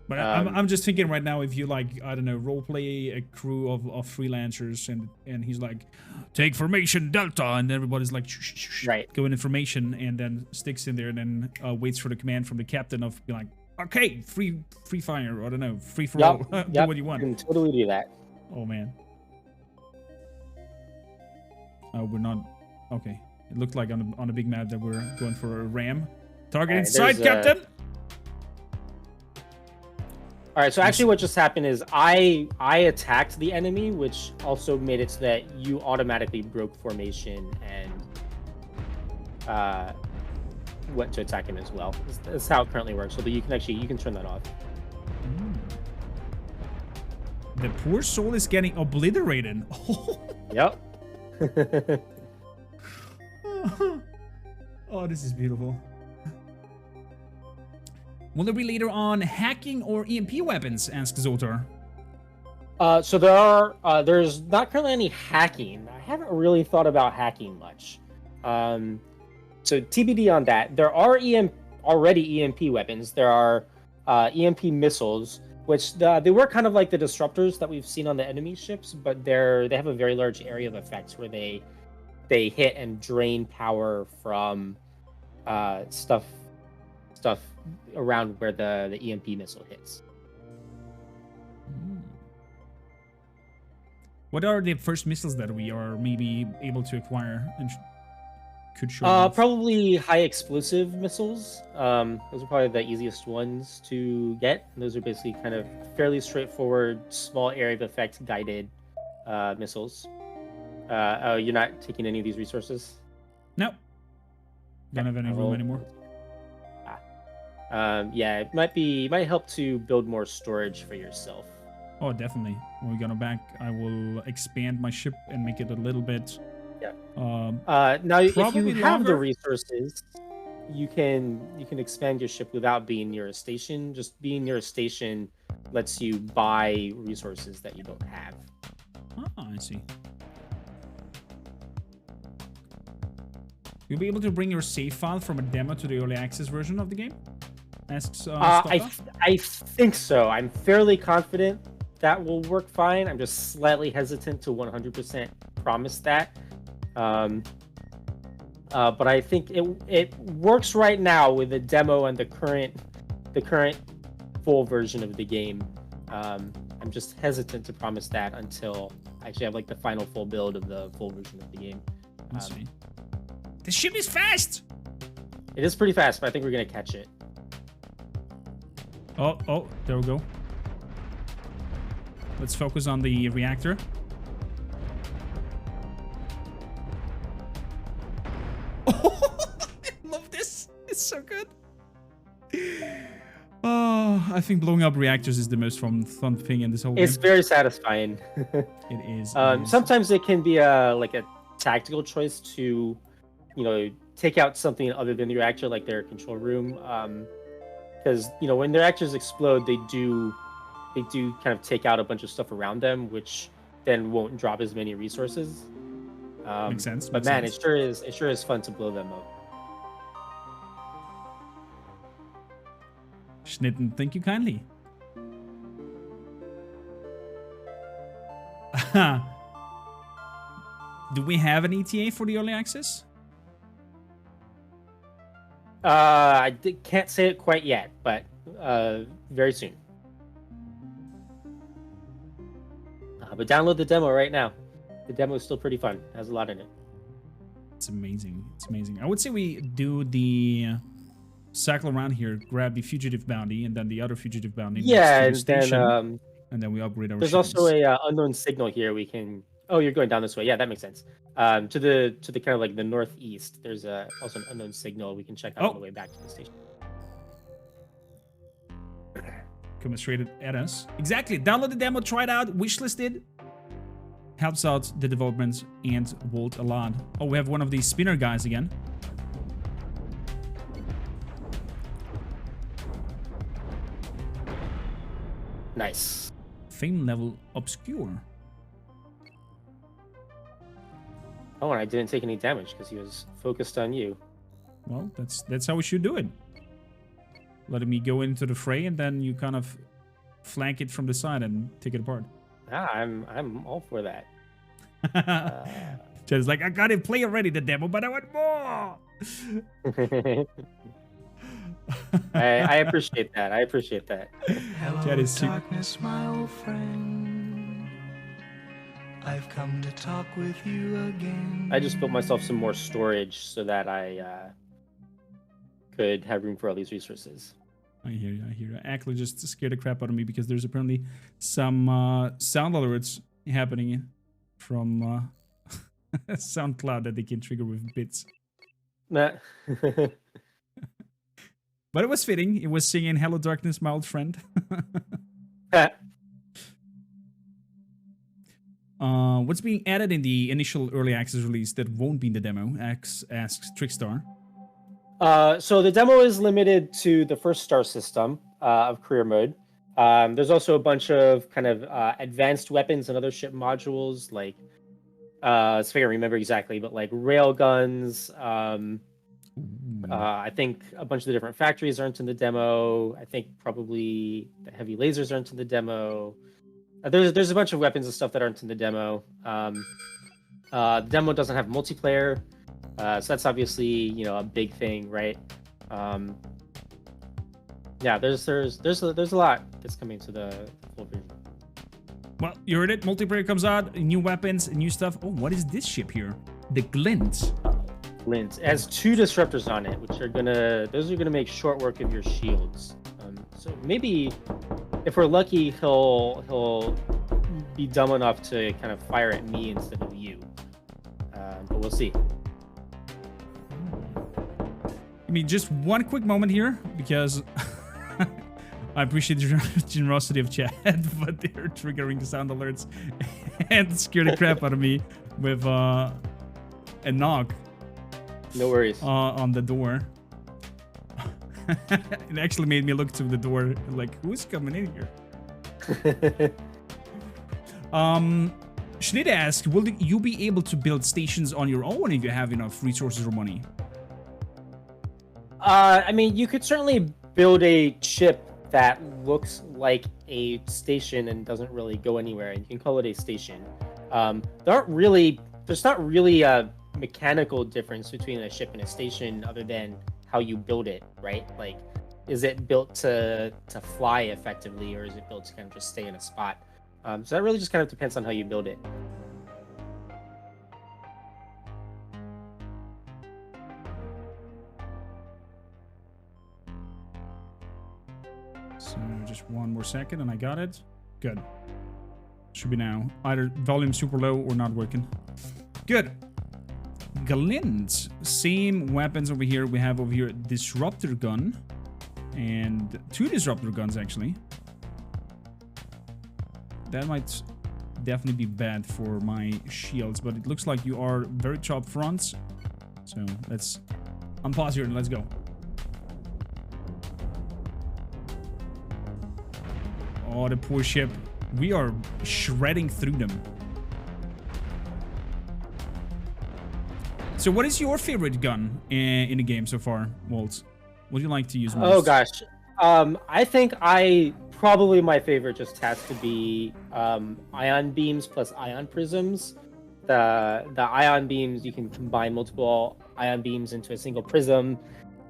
But I'm just thinking right now, if you like, I don't know, roleplay a crew of freelancers, and he's like, take formation Delta, and everybody's like, right, go in formation, and then sticks in there, and then waits for the command from the captain of be like, okay, free fire, or I don't know, free for all, do what you want. You can totally do that. Oh man. Oh, we're not. Okay, it looked like on a big map that we're going for a ram. Target inside, Captain. All right, so actually what just happened is I attacked the enemy, which also made it so that you automatically broke formation what to attack him as well. That's how it currently works. So that you can turn that off. The poor soul is getting obliterated. Yep. Oh, this is beautiful. Will there be later on hacking or EMP weapons? Asks Zotar. So there's not currently any hacking. I haven't really thought about hacking much. So TBD on that. There are already EMP weapons. There are EMP missiles, which they work kind of like the disruptors that we've seen on the enemy ships, but they have a very large area of effects where they hit and drain power from stuff around where the EMP missile hits. What are the first missiles that we are maybe able to acquire and could show off? Probably high explosive missiles. Those are probably the easiest ones to get. Those are basically kind of fairly straightforward, small area of effect guided missiles. Oh, you're not taking any of these resources? No. Don't have any room anymore. Yeah, it might help to build more storage for yourself. Oh, definitely. When we go back, I will expand my ship and make it a little bit. Yeah. Now, if you have the longer. resources, you can expand your ship without being near a station. Just being near a station lets you buy resources that you don't have. Oh, I see. You'll be able to bring your save file from a demo to the early access version of the game? Asks I think so. I'm fairly confident that will work fine. I'm just slightly hesitant to 100% promise that. But I think it works right now with the demo and the current full version of the game. I'm just hesitant to promise that until I actually have like the final full build of the full version of the game. I see. The ship is fast. It is pretty fast, but I think we're gonna catch it. Oh, there we go. Let's focus on the reactor. Oh, I love this. It's so good. Oh, I think blowing up reactors is the most fun thing in this whole game. It's very satisfying. It is. Sometimes it can be like a tactical choice to, take out something other than the reactor, like their control room. Because when their reactors explode, they do kind of take out a bunch of stuff around them, which then won't drop as many resources. Makes sense. But man, it sure is fun to blow them up. Schnitten, thank you kindly. Do we have an ETA for the early access? Can't say it quite yet, but very soon. But download the demo right now. The demo is still pretty fun. It has a lot in it. It's amazing. It's amazing. I would say we do the cycle around here, grab the fugitive bounty, and then the other fugitive bounty. Yeah, and then we upgrade our. There's also a unknown signal here. We can. Oh, you're going down this way. Yeah, that makes sense. To the kind of like the northeast. There's also an unknown signal we can check out on the way back to the station. Coming straight at us. Exactly. Download the demo, try it out, wishlisted. Helps out the development and Walt a lot. Oh, we have one of these spinner guys again. Nice. Fame level obscure. Oh, and I didn't take any damage because he was focused on you. Well, that's how we should do it. Letting me go into the fray, and then you kind of flank it from the side and take it apart. I'm all for that. Just like, I got it play already the demo, but I want more. I appreciate that. I appreciate that. Hello, That is darkness, my old friend. I've come to talk with you again. I just built myself some more storage so that I could have room for all these resources. I hear you. I hear you. Actually, just scared the crap out of me because there's apparently some sound alerts happening from SoundCloud that they can trigger with bits. Nah. But it was fitting. It was singing "Hello, Darkness, my old friend." What's being added in the initial early access release that won't be in the demo? Asks Trickstar. So the demo is limited to the first star system of career mode. There's also a bunch of kind of advanced weapons and other ship modules, like so if I can remember exactly, but like rail guns. I think a bunch of the different factories aren't in the demo. I think probably the heavy lasers aren't in the demo. There's a bunch of weapons and stuff that aren't in the demo. The demo doesn't have multiplayer, so that's obviously a big thing, right? Yeah, there's a lot that's coming to the full version. Well, you heard it. Multiplayer comes out, new weapons, new stuff. Oh, what is this ship here? The Glint. Glint. It has 2 disruptors on it, which are gonna make short work of your shields. So maybe if we're lucky, he'll be dumb enough to kind of fire at me instead of you. But we'll see. I mean, just one quick moment here, because I appreciate the generosity of chat, but they're triggering the sound alerts and scare the crap out of me with a knock. No worries. On the door. It actually made me look to the door, like, who's coming in here? Schnitt asked, will you be able to build stations on your own if you have enough resources or money? I mean, you could certainly build a ship that looks like a station and doesn't really go anywhere, and you can call it a station. There's not really a mechanical difference between a ship and a station other than how you build it, right? Like, is it built to fly effectively, or is it built to kind of just stay in a spot? So that really just kind of depends on how you build it. So just one more second and I got it. Good. Should be now. Either volume super low or not working. Good. Glint. Same weapons over here. We have over here Disruptor Gun. And 2 Disruptor Guns, actually. That might definitely be bad for my shields, but it looks like you are very top fronts. So let's unpause here and let's go. Oh, the poor ship. We are shredding through them. So what is your favorite gun in the game so far, Walt? What do you like to use most? Oh gosh. I think probably my favorite just has to be ion beams plus ion prisms. The ion beams, you can combine multiple ion beams into a single prism,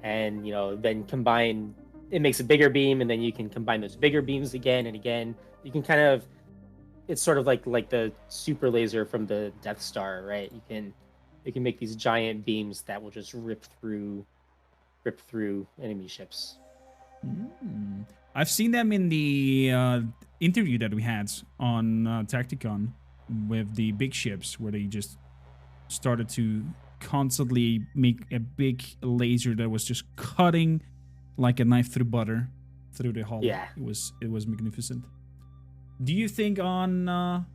and then combine. It makes a bigger beam, and then you can combine those bigger beams again and again. You can kind of, it's sort of like the super laser from the Death Star, right? You can make these giant beams that will just rip through enemy ships. I've seen them in the interview that we had on Tacticon with the big ships, where they just started to constantly make a big laser that was just cutting like a knife through butter through the hull. Yeah, it was magnificent. Do you think on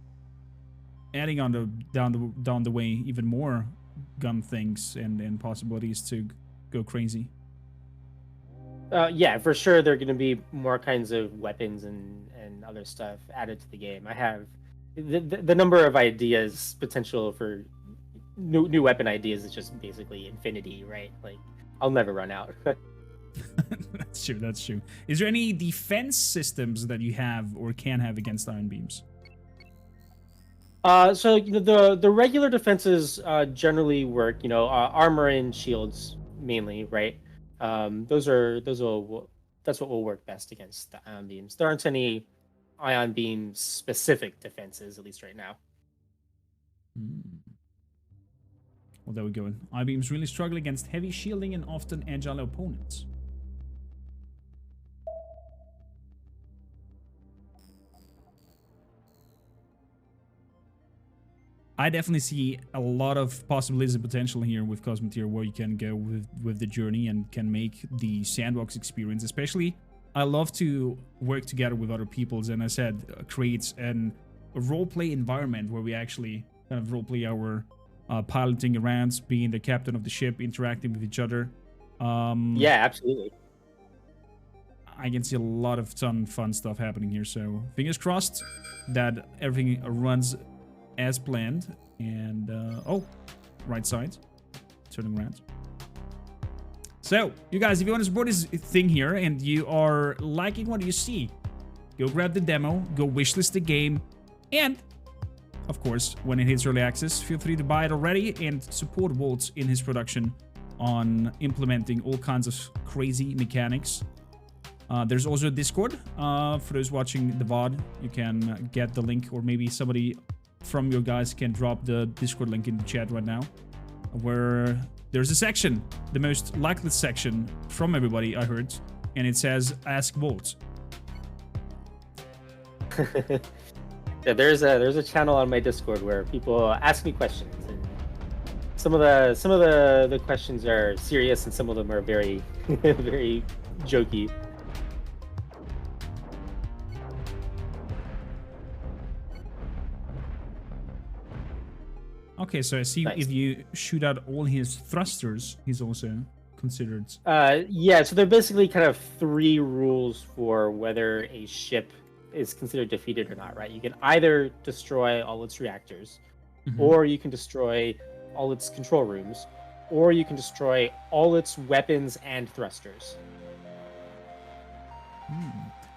adding on down the way even more gun things and possibilities to go crazy? Yeah, for sure. There are going to be more kinds of weapons and other stuff added to the game. I have the number of ideas, potential for new weapon ideas is just basically infinity, right? Like, I'll never run out. That's true. Is there any defense systems that you have or can have against ion beams? So the regular defenses generally work. Armor and shields mainly, right? That's what will work best against the ion beams. There aren't any ion beam specific defenses, at least right now. Well, there we go. Ion beams really struggle against heavy shielding and often agile opponents. I definitely see a lot of possibilities and potential here with Cosmoteer, where you can go with the journey and can make the sandbox experience. Especially, I love to work together with other peoples, and I said creates a roleplay environment where we actually kind of roleplay our piloting around, being the captain of the ship, interacting with each other. Yeah, absolutely. I can see a lot of fun stuff happening here. So fingers crossed that everything runs as planned. And oh, right side, turning around. So you guys, if you want to support this thing here and you are liking what you see, go grab the demo, go wishlist the game, and of course, when it hits early access, feel free to buy it already and support Walt in his production on implementing all kinds of crazy mechanics. There's also a Discord. For those watching the VOD, you can get the link, or maybe somebody from your guys can drop the Discord link in the chat right now, where there's a section, the most likely section from everybody I heard, and it says Ask Walt. Yeah, there's a channel on my Discord where people ask me questions, and some of the questions are serious and some of them are very very jokey. Okay, so I see Nice. if you shoot out all his thrusters, he's also considered. Yeah, so they're basically kind of 3 rules for whether a ship is considered defeated or not, right? You can either destroy all its reactors, or you can destroy all its control rooms, or you can destroy all its weapons and thrusters.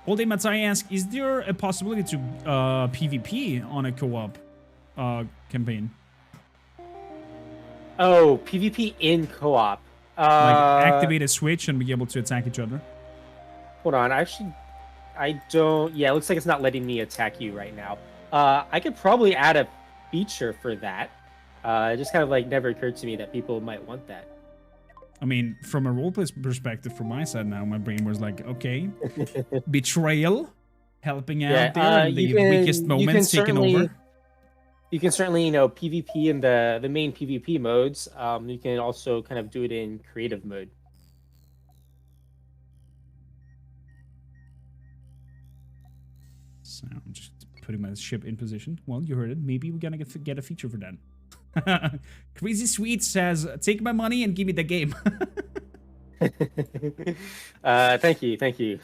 All day Matsai asks, is there a possibility to PvP on a co-op campaign? Oh, PvP in co-op. Like activate a switch and be able to attack each other? Hold on, I don't. Yeah, it looks like it's not letting me attack you right now. I could probably add a feature for that. It just kind of like never occurred to me that people might want that. I mean, from a roleplay perspective, from my side now, my brain was like, okay, betrayal, helping out there, and the weakest moments taken over. You can certainly, PvP in the main PvP modes. You can also kind of do it in creative mode. So I'm just putting my ship in position. Well, you heard it. Maybe we're gonna get a feature for that. Crazy Sweet says, take my money and give me the game. Thank you.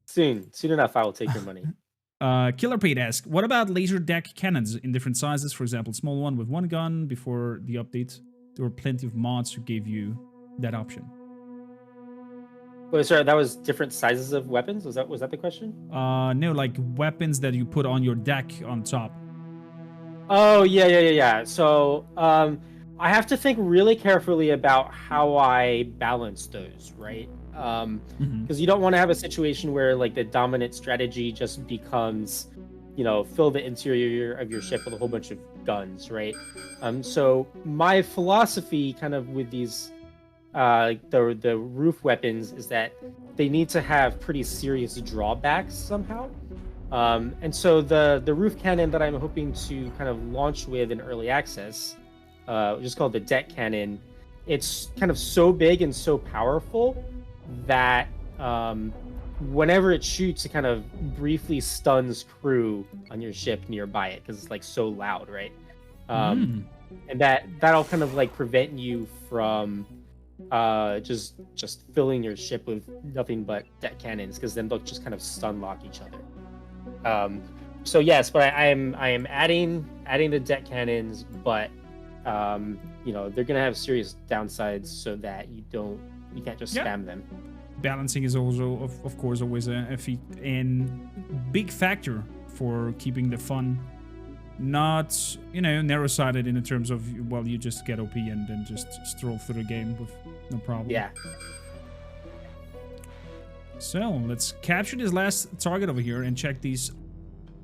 Soon enough, I will take your money. Killer Pate asks, what about laser deck cannons in different sizes? For example, small one with one gun. Before the update, there were plenty of mods who gave you that option. Wait, sorry, that was different sizes of weapons? Was that the question? No, like weapons that you put on your deck on top. Oh, yeah. So, I have to think really carefully about how I balance those, right? Because you don't want to have a situation where like the dominant strategy just becomes, fill the interior of your ship with a whole bunch of guns, right? So my philosophy kind of with these the roof weapons is that they need to have pretty serious drawbacks somehow. And so the roof cannon that I'm hoping to kind of launch with in early access, which is called the deck cannon, it's kind of so big and so powerful that whenever it shoots, it kind of briefly stuns crew on your ship nearby it because it's like so loud, right? And that'll kind of like prevent you from just filling your ship with nothing but deck cannons, because then they'll just kind of stun lock each other. So yes, but I am adding the deck cannons, but they're gonna have serious downsides so that you can't just spam them. Balancing is also, of course, always a big factor for keeping the fun not, narrow-sided in terms of, well, you just get OP and then just stroll through the game with no problem. Yeah. So, let's capture this last target over here and check these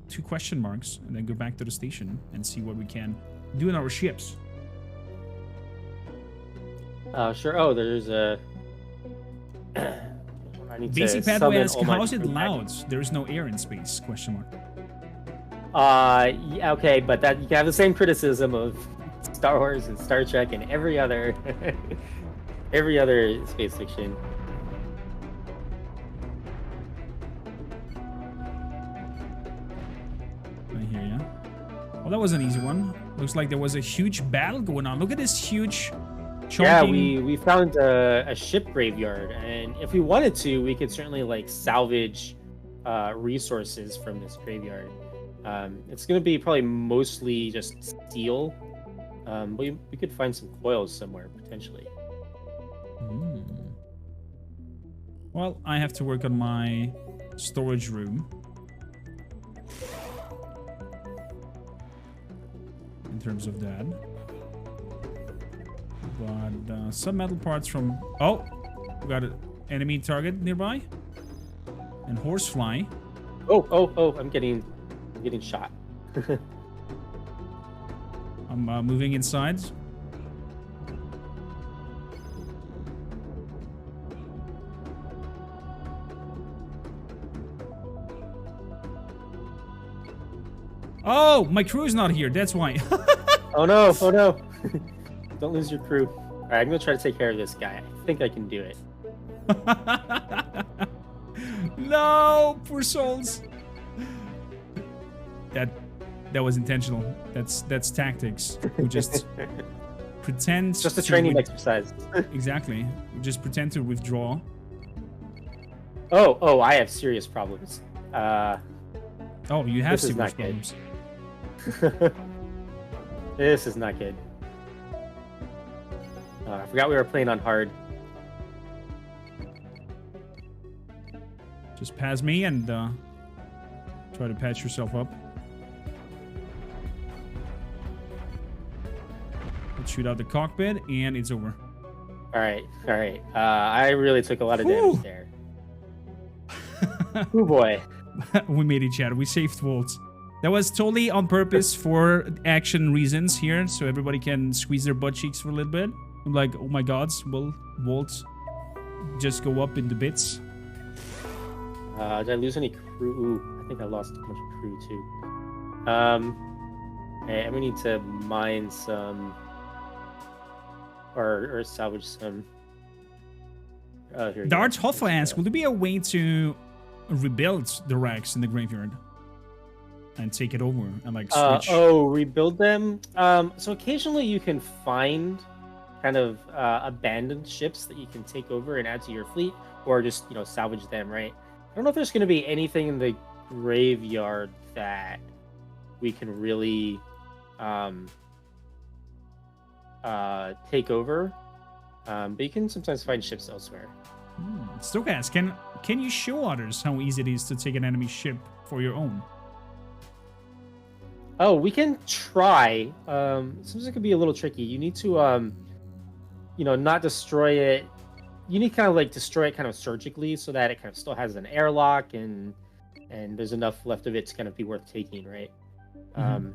2 question marks, and then go back to the station and see what we can do in our ships. Sure. Oh, there's a... I need Basic to Pathway summon asks, all my how is it crew back. loud? There is no air in space, question mark. Yeah, okay, but that you can have the same criticism of Star Wars and Star Trek and every other every other space fiction. I hear ya. Well, that was an easy one. Looks like there was a huge battle going on. Look at this huge Yeah, chunking. we found a ship graveyard, and if we wanted to, we could certainly like salvage resources from this graveyard. It's gonna be probably mostly just steel, but we could find some coils somewhere potentially. Hmm. Well, I have to work on my storage room. In terms of that. But some metal parts from... Oh! We got an enemy target nearby. And horsefly. Oh! I'm getting shot. I'm moving inside. Oh, my crew's not here. That's why. Oh no! Oh no! Don't lose your crew. All right, I'm gonna try to take care of this guy. I think I can do it. No, poor souls. That was intentional. That's tactics. We just pretend. Just a training exercise. Exactly. We just pretend to withdraw. Oh! I have serious problems. Oh, you have This is serious not good. problems. This is not good. I forgot we were playing on hard. Just pass me and try to patch yourself up. Let's shoot out the cockpit, and it's over. All right. I really took a lot of Whew. damage there. Oh boy. We made each other. We saved Walt. That was totally on purpose for action reasons here, so everybody can squeeze their butt cheeks for a little bit. I'm like, oh my gods, will Walt just go up into bits? Did I lose any crew? Ooh, I think I lost a bunch of crew too. Hey, I'm gonna need to mine some or salvage some. Oh, here we go. Dart Hoffa asks, will there be a way to rebuild the racks in the graveyard? And take it over and like switch? Rebuild them? So occasionally you can find kind of abandoned ships that you can take over and add to your fleet, or just, salvage them, right? I don't know if there's going to be anything in the graveyard that we can really take over, but you can sometimes find ships elsewhere. Stokas, can you show others how easy it is to take an enemy ship for your own? Oh, we can try. Sometimes it can be a little tricky. You need to, not destroy it. You need to kind of like destroy it kind of surgically so that it kind of still has an airlock and there's enough left of it to kind of be worth taking, right? Mm-hmm.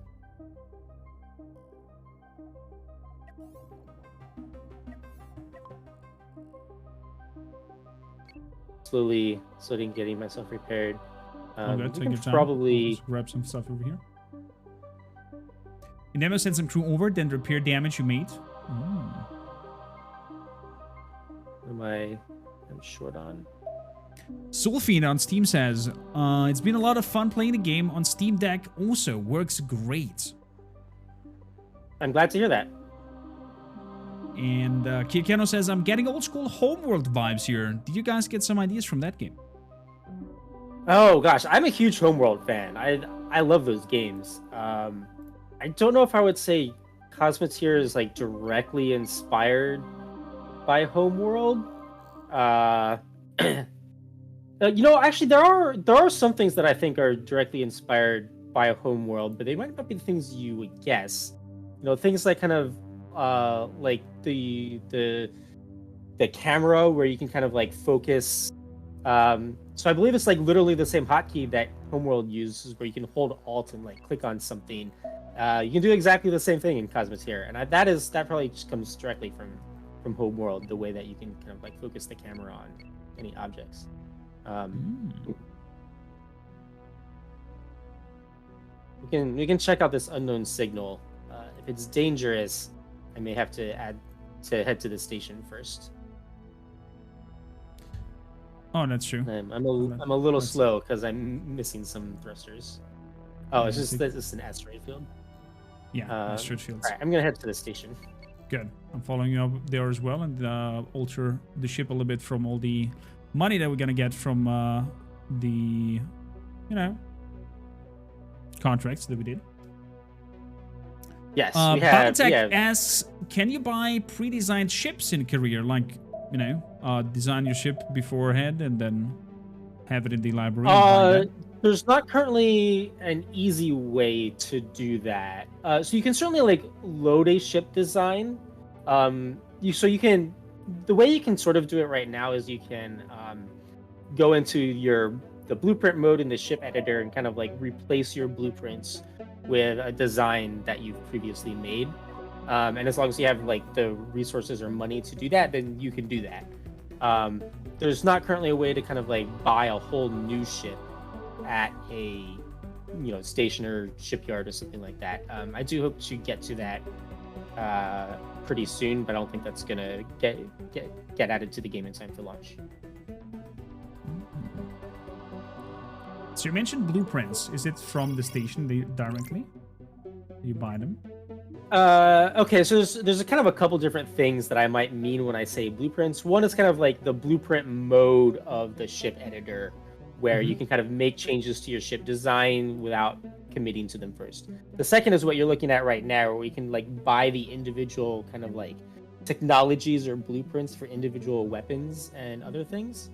Slowly getting myself repaired. Okay, We take can your time. probably. Just grab some stuff over here. You never send some crew over, then repair damage you made. I'm short on. Soulfiend on Steam says, it's been a lot of fun playing the game on Steam Deck. Also works great. I'm glad to hear that. And Kirkano says, I'm getting old school Homeworld vibes here. Did you guys get some ideas from that game? Oh gosh, I'm a huge Homeworld fan. I love those games. I don't know if I would say Cosmoteer is like directly inspired by Homeworld. Actually, there are some things that I think are directly inspired by Homeworld, but they might not be the things you would guess. Things like kind of like the camera where you can kind of like focus. So I believe it's like literally the same hotkey that Homeworld uses, where you can hold Alt and like click on something. You can do exactly the same thing in Cosmoteer, and that probably just comes directly from Homeworld, the way that you can kind of like focus the camera on any objects. We can check out this unknown signal. If it's dangerous, I may have to head to the station first. Oh, that's true. I'm a little slow because I'm missing some thrusters. Oh, Yeah, it's just this is an asteroid field. Yeah, asteroid fields. All right, I'm gonna head to the station. Good. I'm following you up there as well, and alter the ship a little bit from all the money that we're gonna get from the, contracts that we did. Yes, Biotech asks, can you buy pre-designed ships in Korea? Like, design your ship beforehand and then have it in the library. There's not currently an easy way to do that. So you can certainly like load a ship design. You can, the way you can sort of do it right now is you can go into the blueprint mode in the ship editor and kind of like replace your blueprints with a design that you've previously made. And as long as you have like the resources or money to do that, then you can do that. There's not currently a way to kind of like buy a whole new ship at a station or shipyard or something like that. I do hope to get to that pretty soon, but I don't think that's gonna get added to the game in time for launch. So you mentioned blueprints. Is it from the station directly? You buy them? Okay, so there's a kind of a couple different things that I might mean when I say blueprints. One is kind of like the blueprint mode of the ship editor, where you can kind of make changes to your ship design without committing to them first. The second is what you're looking at right now, where you can like buy the individual kind of like technologies or blueprints for individual weapons and other things.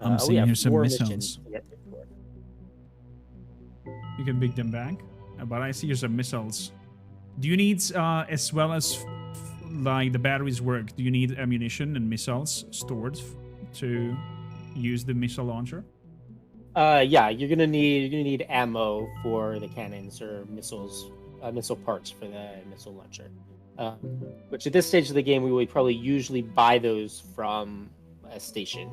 I'm seeing here some missiles. missions to get before. You can pick them back, but I see here some missiles. Do you need, as well as like the batteries work, do you need ammunition and missiles stored to use the missile launcher? Yeah, you're gonna need ammo for the cannons or missile parts for the missile launcher. Which at this stage of the game, we would probably usually buy those from a station.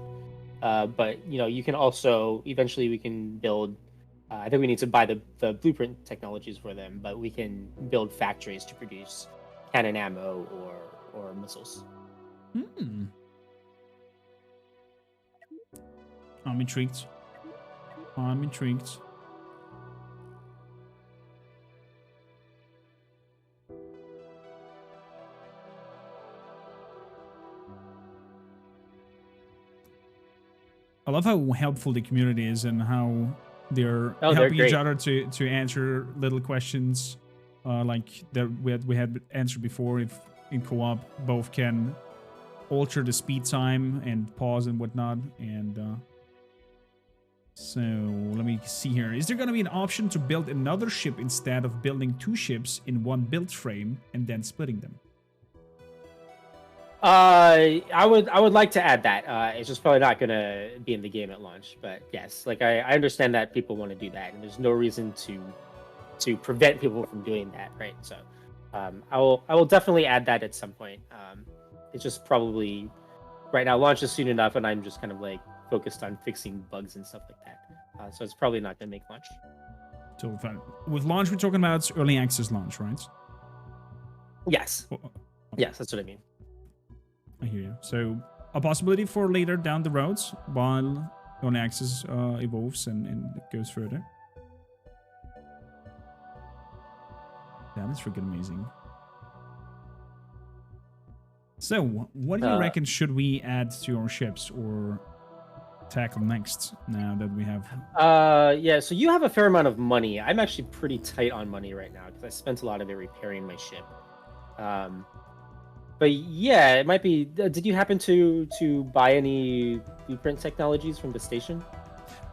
But you can also eventually we can build. I think we need to buy the blueprint technologies for them, but we can build factories to produce cannon ammo or missiles. I'm intrigued. I love how helpful the community is and how they're helping each other to answer little questions like that we had answered before. If in co-op both can alter the speed time and pause and whatnot. And so let me see here. Is there going to be an option to build another ship instead of building two ships in one build frame and then splitting them? I would like to add that. It's just probably not gonna be in the game at launch, but yes, like I understand that people want to do that, and there's no reason to prevent people from doing that, right? So, I will definitely add that at some point. It's just probably right now launch is soon enough, and I'm just kind of like focused on fixing bugs and stuff like that. So it's probably not gonna make launch. Totally fine. With launch, we're talking about early access launch, right? Yes. Oh, yes, that's what I mean. I hear you. So a possibility for later down the road while early access evolves and goes further. Yeah, that's freaking amazing. So what do you reckon should we add to our ships or tackle next now that we have? Yeah, so you have a fair amount of money. I'm actually pretty tight on money right now because I spent a lot of it repairing my ship. But yeah, it might be. Did you happen to buy any blueprint technologies from the station?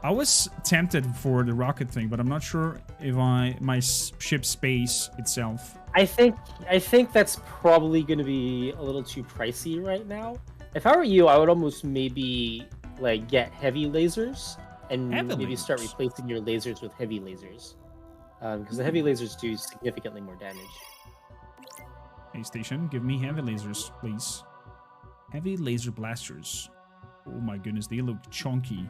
I was tempted for the rocket thing, but I'm not sure if my ship space itself. I think that's probably going to be a little too pricey right now. If I were you, I would almost maybe like get heavy lasers and maybe start replacing your lasers with heavy lasers, because the heavy lasers do significantly more damage. Hey, station, give me heavy lasers, please. Heavy laser blasters. Oh my goodness, they look chunky.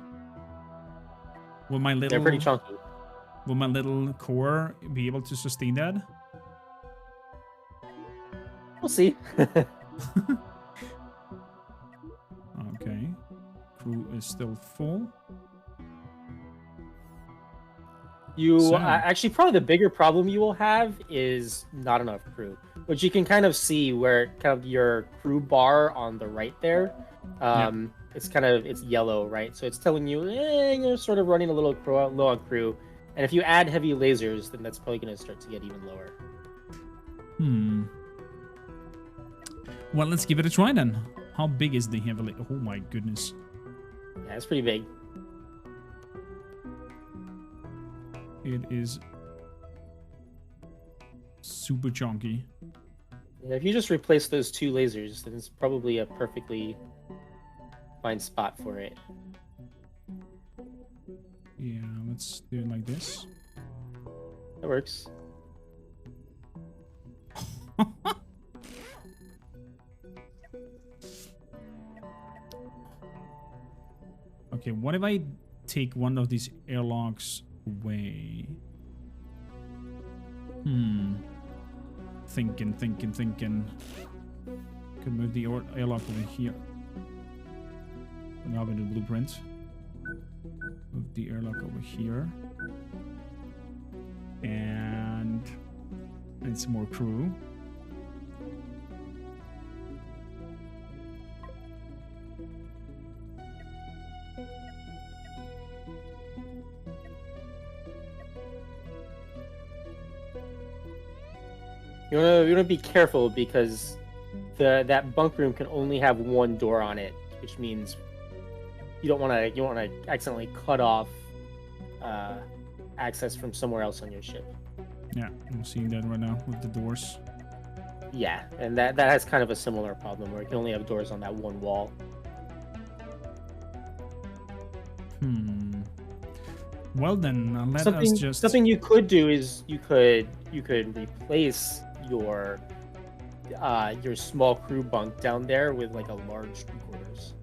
Will my They're pretty little chunky. core be able to sustain that? We'll see. Okay. Crew is still full. So- Actually, probably the bigger problem you will have is not enough crew, which you can kind of see where kind of your crew bar on the right there. It's yellow, right? So it's telling you you're sort of running a little low on crew. And if you add heavy lasers, then that's probably going to start to get even lower. Well, let's give it a try then. How big is the heavy? Oh my goodness. Yeah, it's pretty big. It is super chunky. Yeah, if you just replace those 2 lasers, then it's probably a perfectly fine spot for it. Yeah, let's do it like this. That works. Okay, what if I take one of these airlocks away? Thinking. Could move the airlock over here. Now with the blueprint. Move the airlock over here. And some more crew. You wanna be careful because that bunk room can only have 1 door on it, which means you don't wanna accidentally cut off access from somewhere else on your ship. Yeah, I'm seeing that right now with the doors. Yeah, and that has kind of a similar problem where you can only have doors on that 1 wall. Well then, let us just... Something you could do is you could replace your small crew bunk down there with like a large crew quarters.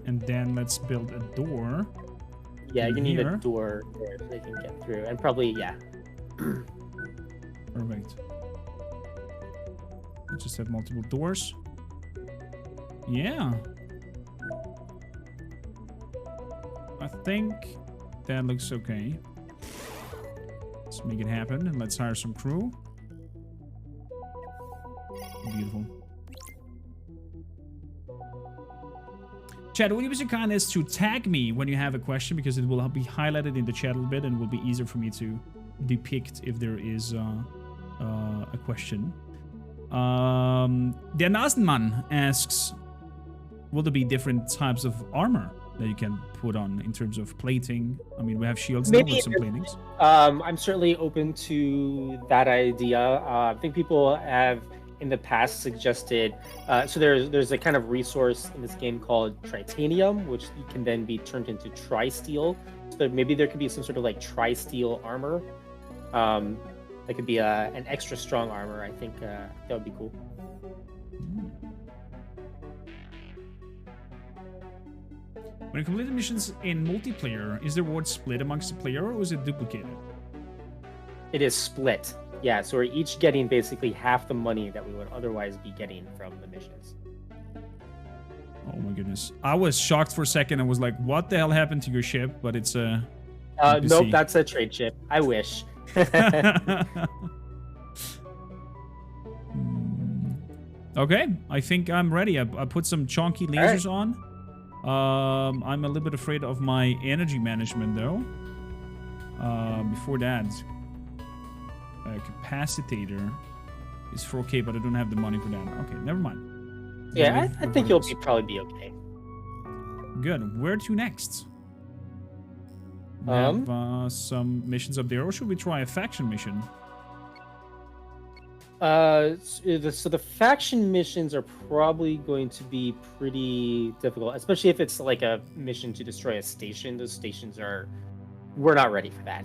And then let's build a door. Yeah, you need here. a door there so they can get through, and probably Perfect. Let's just have multiple doors. Yeah. I think that looks okay. Let's make it happen and let's hire some crew. Beautiful. Chat, would you be so kind as to tag me when you have a question, because it will be highlighted in the chat a little bit and will be easier for me to depict if there is a question. Der Nasenmann asks, will there be different types of armor that you can put on in terms of plating? I mean, we have shields now with some platings. I'm certainly open to that idea. I think people have in the past suggested so there's a kind of resource in this game called tritanium, which can then be turned into tri-steel. So maybe there could be some sort of like tri-steel armor. That could be an extra strong armor. I think that would be cool. When you complete the missions in multiplayer, is the reward split amongst the player or is it duplicated? It is split. Yeah, so we're each getting basically half the money that we would otherwise be getting from the missions. Oh my goodness. I was shocked for a second and was like, what the hell happened to your ship? But it's a... Nope, that's a trade ship. I wish. Okay, I think I'm ready. I put some chunky lasers on. I'm a little bit afraid of my energy management though. Before that, capacitator is 4K, but I don't have the money for that. Okay, never mind. Yeah, I think you'll probably be okay. Good. Where to next? We have some missions up there, or should we try a faction mission? So the faction missions are probably going to be pretty difficult, especially if it's like a mission to destroy a station. Those stations we're not ready for that.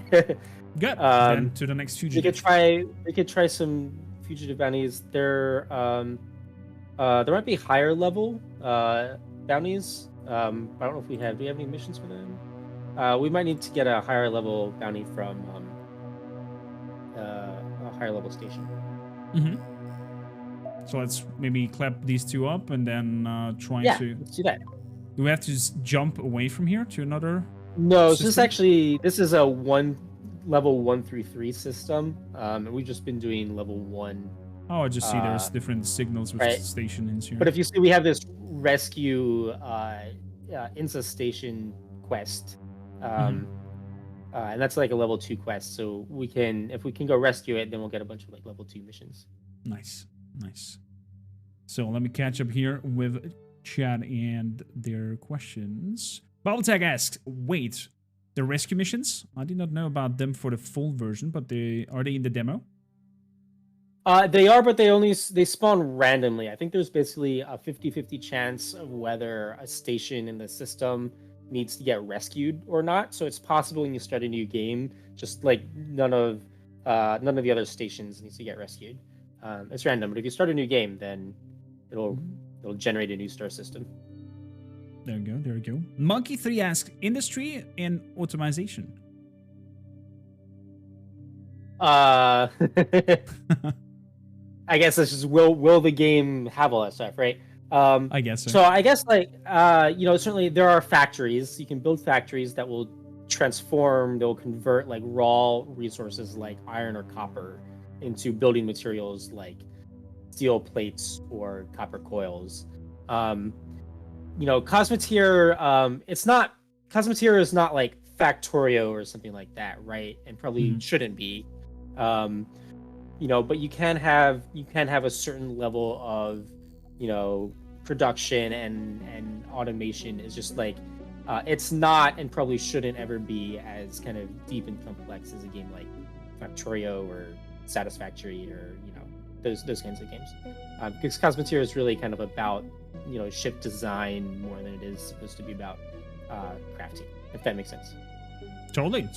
Good. Then to the next fugitive. We could try some fugitive bounties. There might be higher level bounties. I don't know if we have. Do we have any missions for them? We might need to get a higher level bounty from a higher level station. So let's maybe clap these two up and then try to. Let's do that. Do we have to jump away from here to another? No, system? this is a level 1 through 3 system, and we've just been doing level 1. Oh, I just see there's different signals with station in here. But if you see, we have this rescue INSA station quest, and that's like a level 2 quest. So if we can go rescue it, then we'll get a bunch of like level 2 missions. Nice. So let me catch up here with chat and their questions. Battletech asks, wait, the rescue missions? I did not know about them for the full version, but are they in the demo? They are, but they spawn randomly. I think there's basically a 50-50 chance of whether a station in the system needs to get rescued or not. So it's possible when you start a new game, just like none of the other stations needs to get rescued. It's random, but if you start a new game, then it'll generate a new star system. There we go. Monkey3 asks, industry and automation. I guess this is will the game have all that stuff, right? I guess so. So I guess certainly there are factories. You can build factories that will transform, they'll convert like raw resources like iron or copper into building materials like steel plates or copper coils. Cosmoteer, Cosmoteer is not like Factorio or something like that, right? And probably shouldn't be. But you can have a certain level of, production and automation is just like, it's not and probably shouldn't ever be as kind of deep and complex as a game like Factorio or Satisfactory or, those kinds of games. Because Cosmoteer is really kind of about, ship design more than it is supposed to be about crafting, if that makes sense. Totally.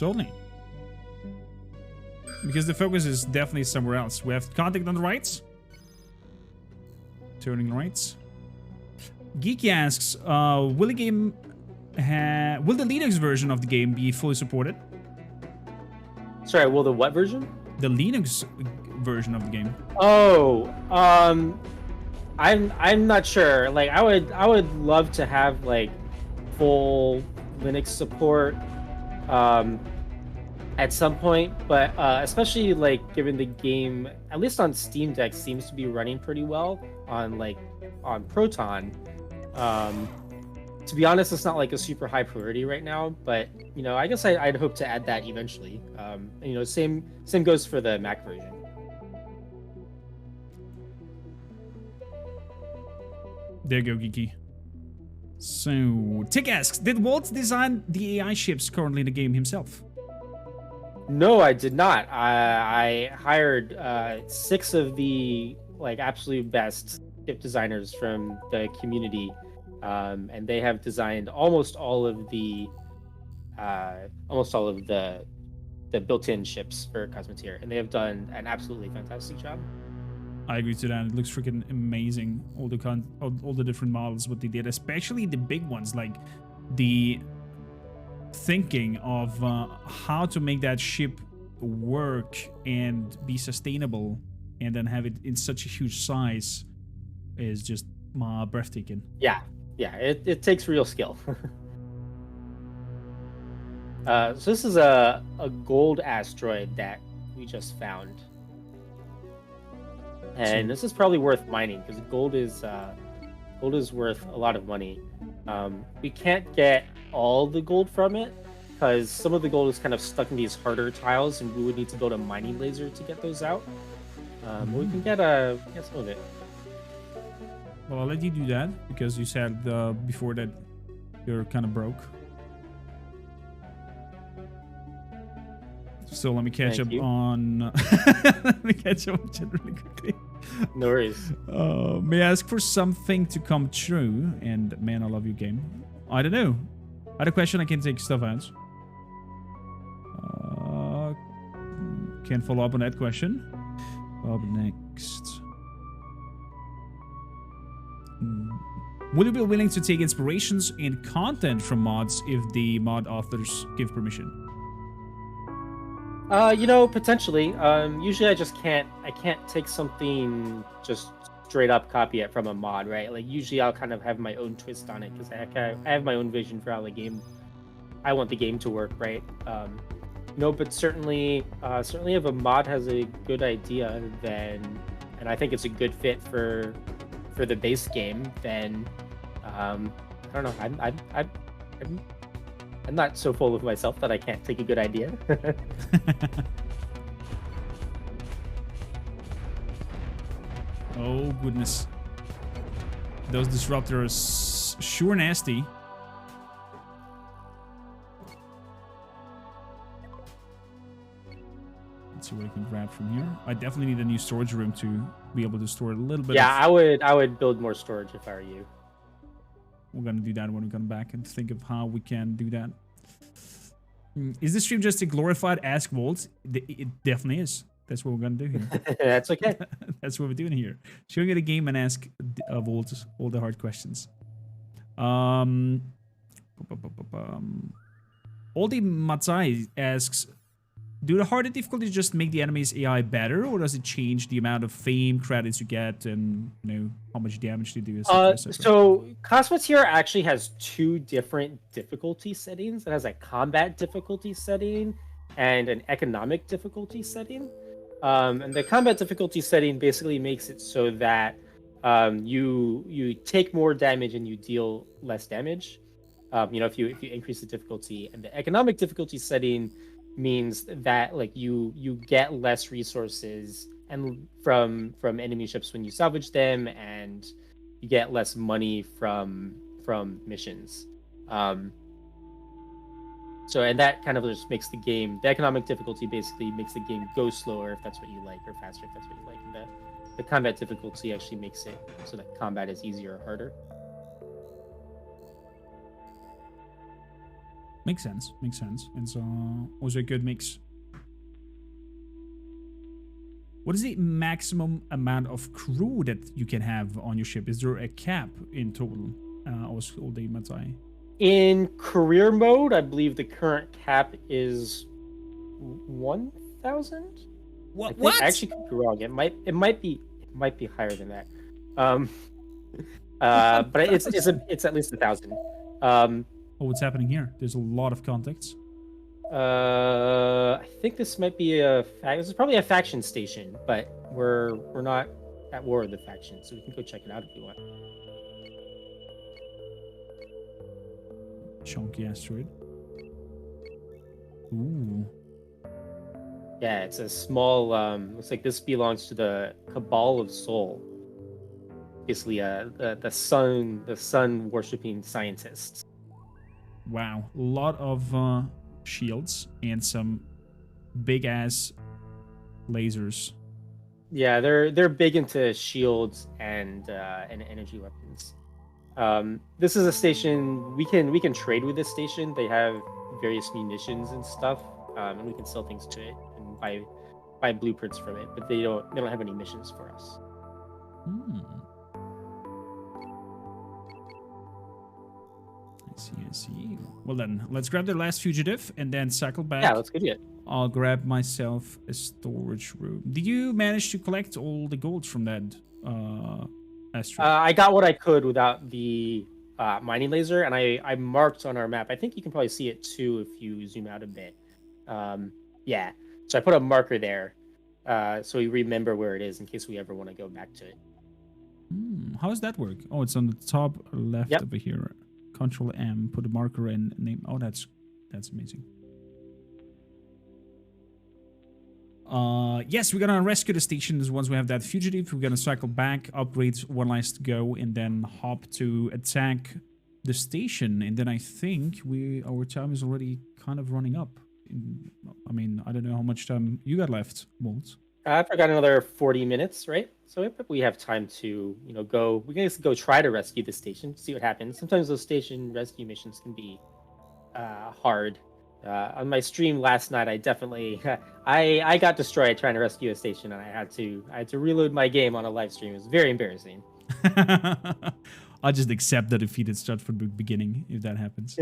Because the focus is definitely somewhere else. We have contact on the rights. Turning rights. Geeky asks, will the Linux version of the game be fully supported? Sorry, will the what version? The Linux version of the game. Oh, I'm not sure. Like, I would love to have like full Linux support at some point, but especially like given the game, at least on Steam Deck, seems to be running pretty well on Proton. To be honest, it's not like a super high priority right now, but I guess I'd hope to add that eventually. Same goes for the Mac version. There you go, Geeky. So, Tick asks, did Walt design the AI ships currently in the game himself? No, I did not. I hired 6 of the absolute best ship designers from the community, and they have designed almost all of the built-in ships for Cosmoteer, and they have done an absolutely fantastic job. I agree to that. It looks freaking amazing. All the different models, what they did, especially the big ones, like the thinking of how to make that ship work and be sustainable, and then have it in such a huge size is just breathtaking. Yeah, it takes real skill. So this is a gold asteroid that we just found. And this is probably worth mining because gold is worth a lot of money. We can't get all the gold from it because some of the gold is kind of stuck in these harder tiles, and we would need to build a mining laser to get those out. But we can get some of it. Well, I'll let you do that because you said before that you're kind of broke. So let me catch up on. Let me catch up on chat really quickly. No worries. May I ask for something to come true? And man, I love your game. I don't know. I had a question. I can take stuff out. Can't follow up on that question. next? Would you be willing to take inspirations and content from mods if the mod authors give permission? Potentially. Usually I just can't. I can't take something just straight up copy it from a mod, right? Like usually I'll kind of have my own twist on it because I have my own vision for how the game. I want the game to work, right? But certainly if a mod has a good idea, then, and I think it's a good fit for the base game, then I don't know. I'm not so full of myself that I can't take a good idea. Oh goodness, those disruptors sure nasty. Let's see what I can grab from here. I definitely need a new storage room to be able to store a little bit. Yeah, I would build more storage if I were you. We're gonna do that when we come back and think of how we can do that. Is this stream just a glorified Ask Walt? It definitely is. That's what we're gonna do here. That's okay. That's what we're doing here. Showing you the game and ask Walt all the hard questions. Oldie Matsai asks, do the harder difficulties just make the enemy's AI better, or does it change the amount of fame credits you get and how much damage they do? Et cetera, et cetera? So Cosmoteer actually has two different difficulty settings. It has a combat difficulty setting and an economic difficulty setting. And the combat difficulty setting basically makes it so that you take more damage and you deal less damage. If you increase the difficulty, and the economic difficulty setting means that like you get less resources and from enemy ships when you salvage them, and you get less money from missions. And that kind of just makes the economic difficulty basically makes the game go slower if that's what you like, or faster if that's what you like. And the combat difficulty actually makes it so that combat is easier or harder. Makes sense. It's also a good mix. What is the maximum amount of crew that you can have on your ship? Is there a cap in total? Also, all day Matsai. In career mode, I believe the current cap is 1,000. What? I actually could be wrong. It might be higher than that. But it's at least 1,000. Oh, what's happening here? There's a lot of contacts. I think this might be this is probably a faction station, but we're not at war with the faction, so we can go check it out if you want. Chunky asteroid. Ooh. Yeah, it's a small. Looks like this belongs to the Cabal of Sol. Basically, the sun worshipping scientists. Wow, a lot of shields and some big ass lasers. Yeah, they're big into shields and energy weapons. This is a station we can trade with. This station, they have various munitions and stuff, and we can sell things to it and buy blueprints from it. But they don't have any missions for us. I see. Well then, let's grab the last fugitive and then cycle back. Yeah, let's go do it. I'll grab myself a storage room. Did you manage to collect all the gold from that asteroid? I got what I could without the mining laser, and I marked on our map. I think you can probably see it too if you zoom out a bit. Yeah, so I put a marker there so we remember where it is in case we ever want to go back to it. How does that work? Oh, it's on the top left Yep. over here. Control M, put a marker in, name. Oh, that's amazing. Yes, we're gonna rescue the stations once we have that fugitive. We're gonna cycle back, upgrade one last go, and then hop to attack the station. And then I think our time is already kind of running up. I mean, I don't know how much time you got left, Walt. I've got another 40 minutes, right? So we have time to, go. We can just go try to rescue the station, see what happens. Sometimes those station rescue missions can be hard, On my stream last night, I definitely I got destroyed trying to rescue a station, and I had to reload my game on a live stream. It was very embarrassing. I'll just accept the defeat and start from the beginning if that happens.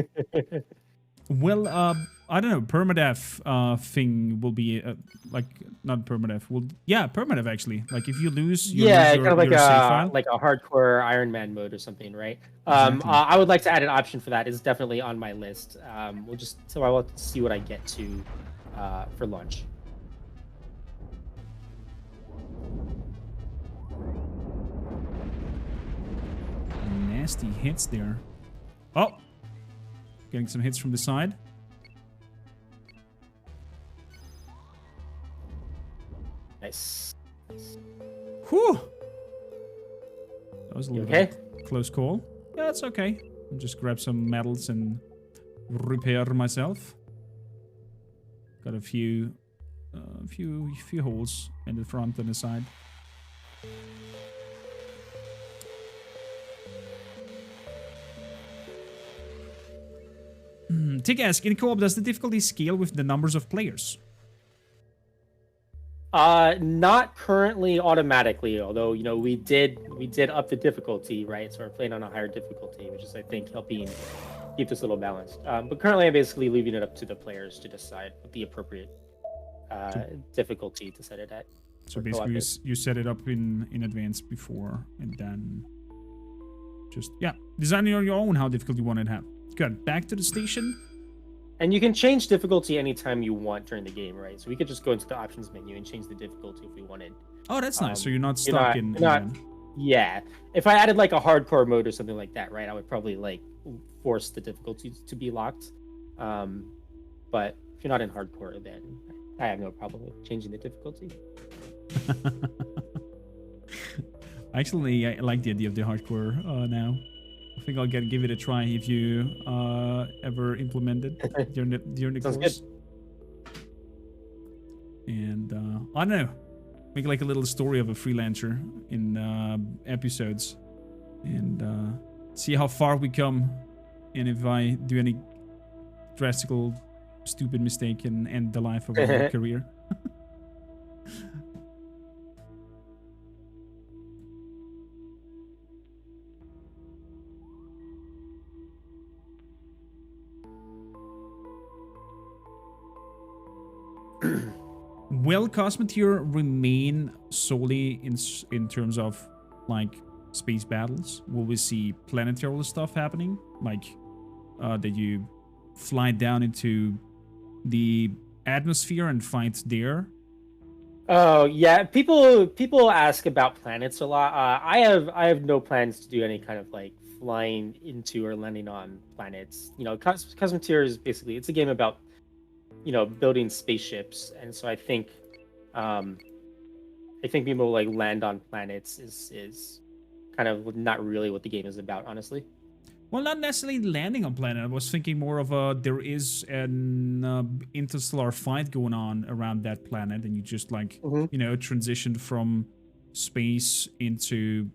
Well, I don't know. Permadeath thing will be like not permadeath. Well, yeah, permadeath actually. Like if you lose, you lose Yeah, your, kind of like your save file. a hardcore Iron Man mode or something, right? Exactly. I would like to add an option for that. It's definitely on my list. We'll just so I will see what I get to for launch. Nasty hits there. Oh, getting some hits from the side. Nice. Whew. That was a little okay? bit close call. Yeah, that's okay. I'll just grab some medals and repair myself. Got a few holes in the front and the side. Tick asks, in co-op, does the difficulty scale with the numbers of players? Not currently automatically, although we did up the difficulty, right? So we're playing on a higher difficulty, which is I think helping keep this a little balanced. But currently I'm basically leaving it up to the players to decide what the appropriate difficulty to set it at. So basically you set it up in advance before and then just design on your own how difficult you want it to have. Good. Back to the station. And you can change difficulty anytime you want during the game, right? So we could just go into the options menu and change the difficulty if we wanted. Oh, that's nice. So you're not stuck Yeah. If I added like a hardcore mode or something like that, right, I would probably like force the difficulty to be locked. But if you're not in hardcore, then I have no problem with changing the difficulty. Actually, I like the idea of the hardcore now. I think I'll give it a try if you ever implement it during the course. Good. And I don't know, make like a little story of a freelancer in episodes, and see how far we come, and if I do any drastical, stupid mistake and end the life of a career. Will Cosmoteer remain solely in terms of like space battles? Will we see planetary stuff happening, like that you fly down into the atmosphere and fight there? Oh yeah, people ask about planets a lot. I have no plans to do any kind of like flying into or landing on planets. Cosmoteer is basically it's a game about building spaceships, and so I think people like land on planets is kind of not really what the game is about, honestly. Well, not necessarily landing on planet. I was thinking more of there is an interstellar fight going on around that planet, and you just like transition from space into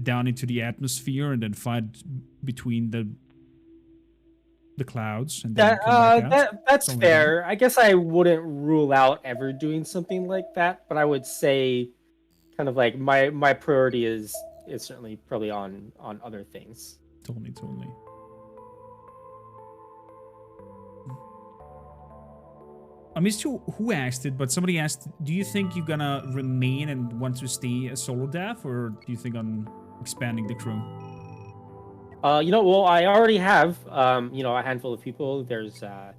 down into the atmosphere, and then fight between the clouds, and then that's fair. I guess I wouldn't rule out ever doing something like that, but I would say kind of like my priority is certainly probably on other things. Totally. I missed who asked it, but somebody asked, do you think you're gonna remain and want to stay a solo dev, or do you think on expanding the crew? Well, I already have, a handful of people. There's, I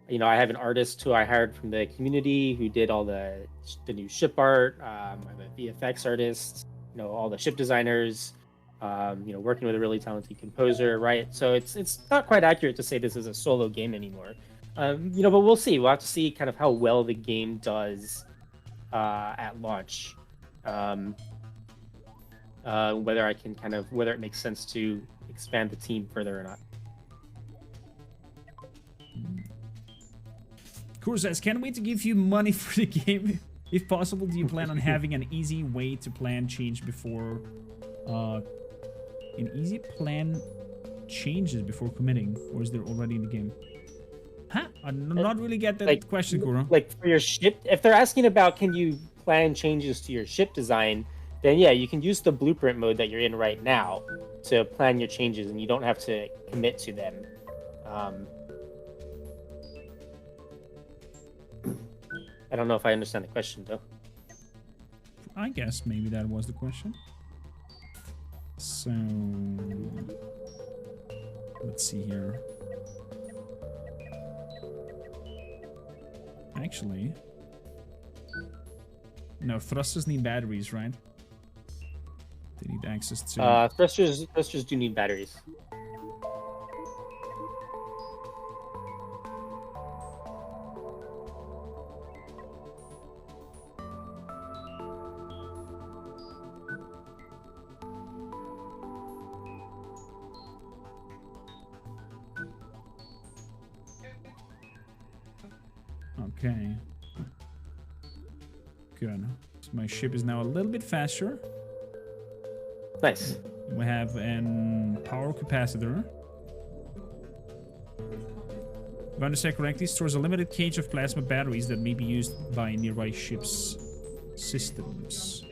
have an artist who I hired from the community who did all the new ship art. I have a VFX artist, all the ship designers, working with a really talented composer, right? So it's not quite accurate to say this is a solo game anymore. But we'll see. We'll have to see kind of how well the game does at launch. Whether it makes sense to expand the team further or not. Cool says, can't wait to give you money for the game. If possible, do you plan on having an easy way to plan change before an easy plan changes before committing, or is there already in the game? Huh? I not really get that Like, question, Kuro. like for your ship, if they're asking about can you plan changes to your ship design, then yeah, you can use the blueprint mode that you're in right now to plan your changes, and you don't have to commit to them. I don't know if I understand the question though. I guess maybe that was the question. So let's see here. Actually, no, thrusters need batteries, right? They need access to. Thrusters do need batteries. Okay. Good. So my ship is now a little bit faster. Nice. We have an power capacitor. If I understand correctly, stores a limited cage of plasma batteries that may be used by nearby ships' systems.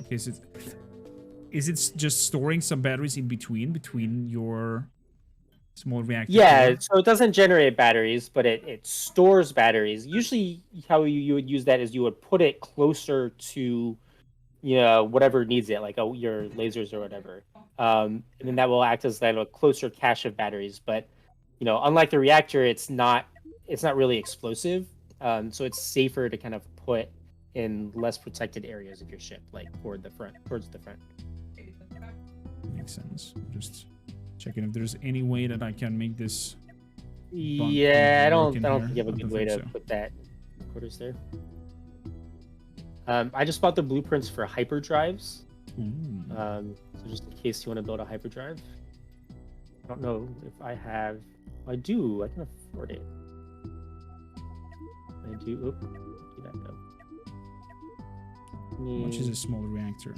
Okay, so is it just storing some batteries in between your small reactor? Yeah, core? so it doesn't generate batteries, but it stores batteries. Usually, how you would use that is you would put it closer to, whatever needs it, like your lasers or whatever, and then that will act as like a closer cache of batteries. But unlike the reactor, it's not really explosive, so it's safer to kind of put in less protected areas of your ship, like towards the front. Makes sense. Just checking if there's any way that I can make this. Yeah, I don't work in think here. you have a I good don't way think to so. put that quarters there. I just bought the blueprints for hyperdrives. Ooh. So just in case you want to build a hyperdrive. I don't know if I have. I do. I can afford it. I do. Oop. Where did that go? How much is a small reactor?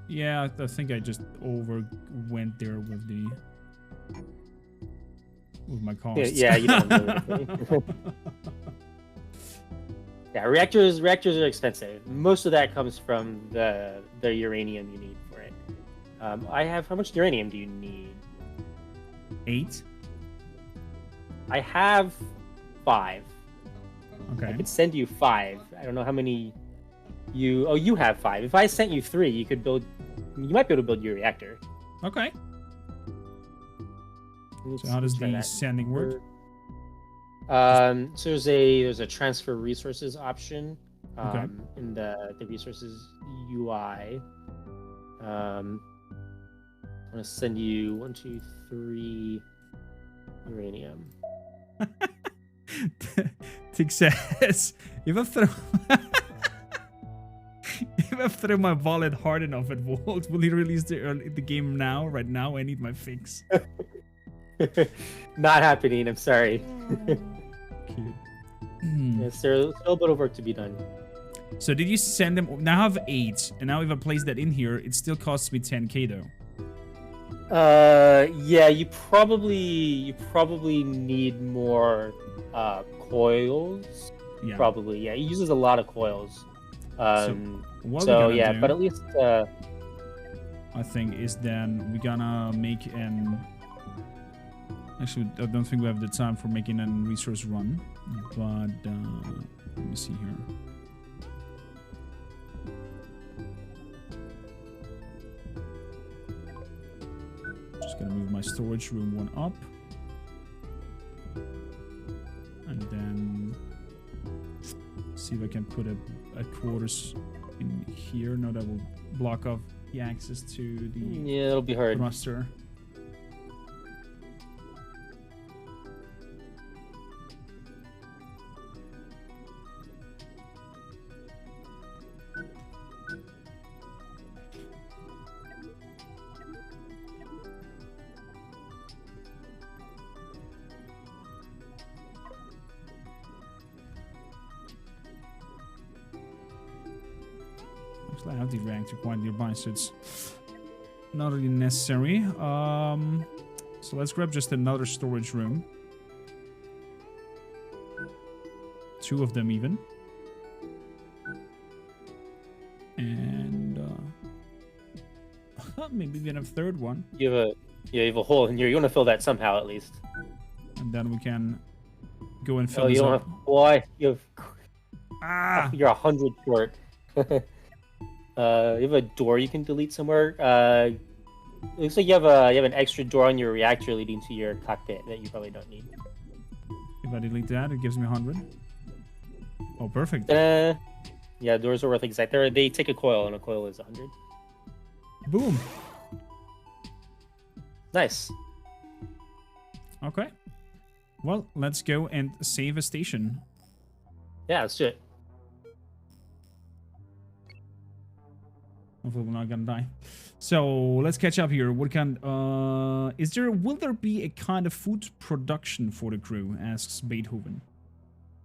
Yeah, I think I just went there with my costs. Yeah, you don't know. Yeah, reactors are expensive. Most of that comes from the uranium you need for it. How much uranium do you need? 8. I have 5. Okay. I could send you 5. I don't know how many you have 5. If I sent you 3, you might be able to build your reactor. Okay. Let's So how does try the that. sending work? So there's a transfer resources option Okay. in the resources UI. I'm gonna send you 1, 2, 3 uranium. Tick says, if I throw my wallet hard enough at Walt, will he release the game right now? I need my fix. Not happening. I'm sorry. Cute. Yes, there's still a bit of work to be done. So did you send them? Now I have 8, and now if I place that in here, it still costs me 10k though. Yeah, you probably need more coils. Yeah. Probably, yeah. It uses a lot of coils. What So we're yeah, gonna do, but at least I think, is then we're gonna make an. Actually, I don't think we have the time for making a resource run, but let me see here. Just gonna move my storage room 1 up, and then see if I can put a quarters in here. No, that will block off the access to the yeah, it'll be hard. thruster. Actually, I have the reactor quite nearby, so it's not really necessary. So let's grab just another storage room. 2 of them even. And maybe even a 3rd one. You have a hole in here. You want to fill that somehow at least. And then we can go and fill Oh, this you don't up. have. Why? You have. Ah! You're 100 short. You have a door you can delete somewhere. It looks like you have an extra door on your reactor leading to your cockpit that you probably don't need. If I delete that, it gives me 100. Oh, perfect. Yeah, doors are worth exactly. They take a coil, and a coil is 100. Boom. Nice. Okay. Well, let's go and save a station. Yeah, let's do it. Hopefully we're not gonna die. So let's catch up here. What kind? Will there be a kind of food production for the crew? Asks Beethoven.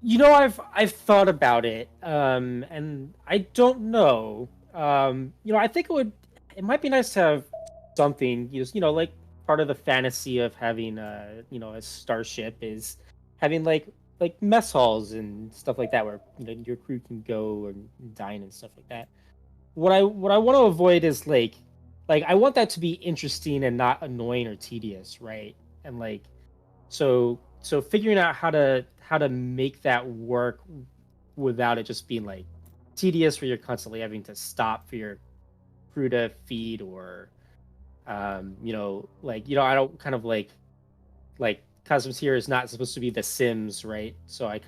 You know, I've thought about it, and I don't know. You know, I think it might be nice to have something. Like part of the fantasy of having a starship is having like mess halls and stuff like that, where your crew can go and dine and stuff like that. What I want to avoid is like I want that to be interesting and not annoying or tedious, right? And so figuring out how to make that work without it just being like tedious, where you're constantly having to stop for your crew to feed, or I don't kind of like Cosmoteer is not supposed to be The Sims, right? So I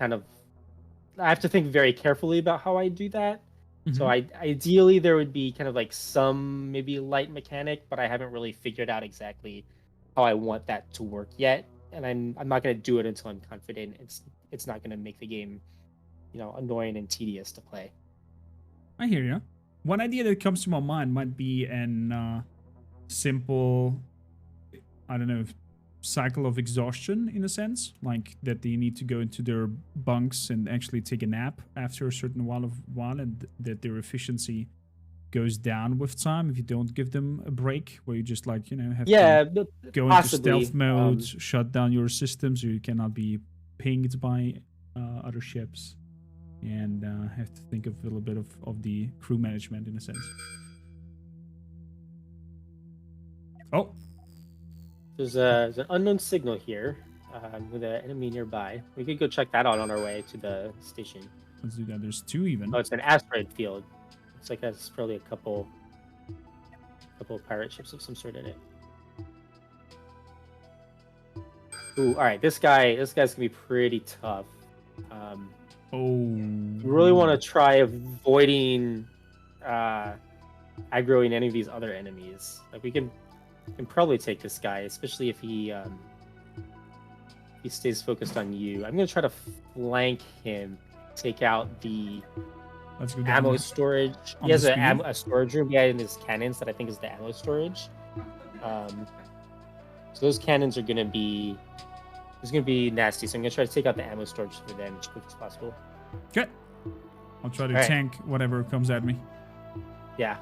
have to think very carefully about how I do that. Mm-hmm. So ideally there would be kind of like some maybe light mechanic, but I haven't really figured out exactly how I want that to work yet. And I'm not going to do it until I'm confident it's not going to make the game, annoying and tedious to play. I hear you. One idea that comes to my mind might be an simple, I don't know, cycle of exhaustion in a sense, like that they need to go into their bunks and actually take a nap after a certain while, and that their efficiency goes down with time if you don't give them a break, where you just have to go into stealth mode, shut down your system so you cannot be pinged by other ships, and have to think of a little bit of the crew management in a sense. Oh, there's an unknown signal here with an enemy nearby. We could go check that out on our way to the station. Let's do that. There's 2 even. Oh, it's an asteroid field. Looks like that's probably a couple pirate ships of some sort in it. Ooh, all right. This guy's gonna be pretty tough. You really want to try avoiding aggroing any of these other enemies. Like we can probably take this guy, especially if he stays focused on you. I'm gonna try to flank him, take out the ammo storage. He has a storage room in his cannons that I think is the ammo storage. So those cannons are gonna be nasty. So I'm gonna try to take out the ammo storage for them as quick as possible. Okay. I'll try to tank whatever comes at me. Yeah.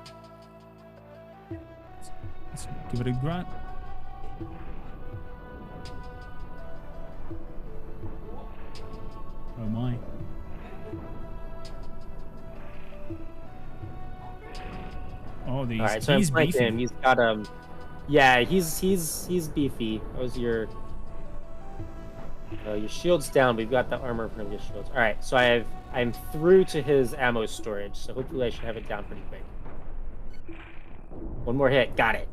Let's give it a grunt. Oh my. Oh, these. All right, so I'm flanking him. He's got yeah, he's beefy. That was your shield's down, but you've got the armor in front of your shields. All right, so I'm through to his ammo storage, so hopefully I should have it down pretty quick. One more hit, got it.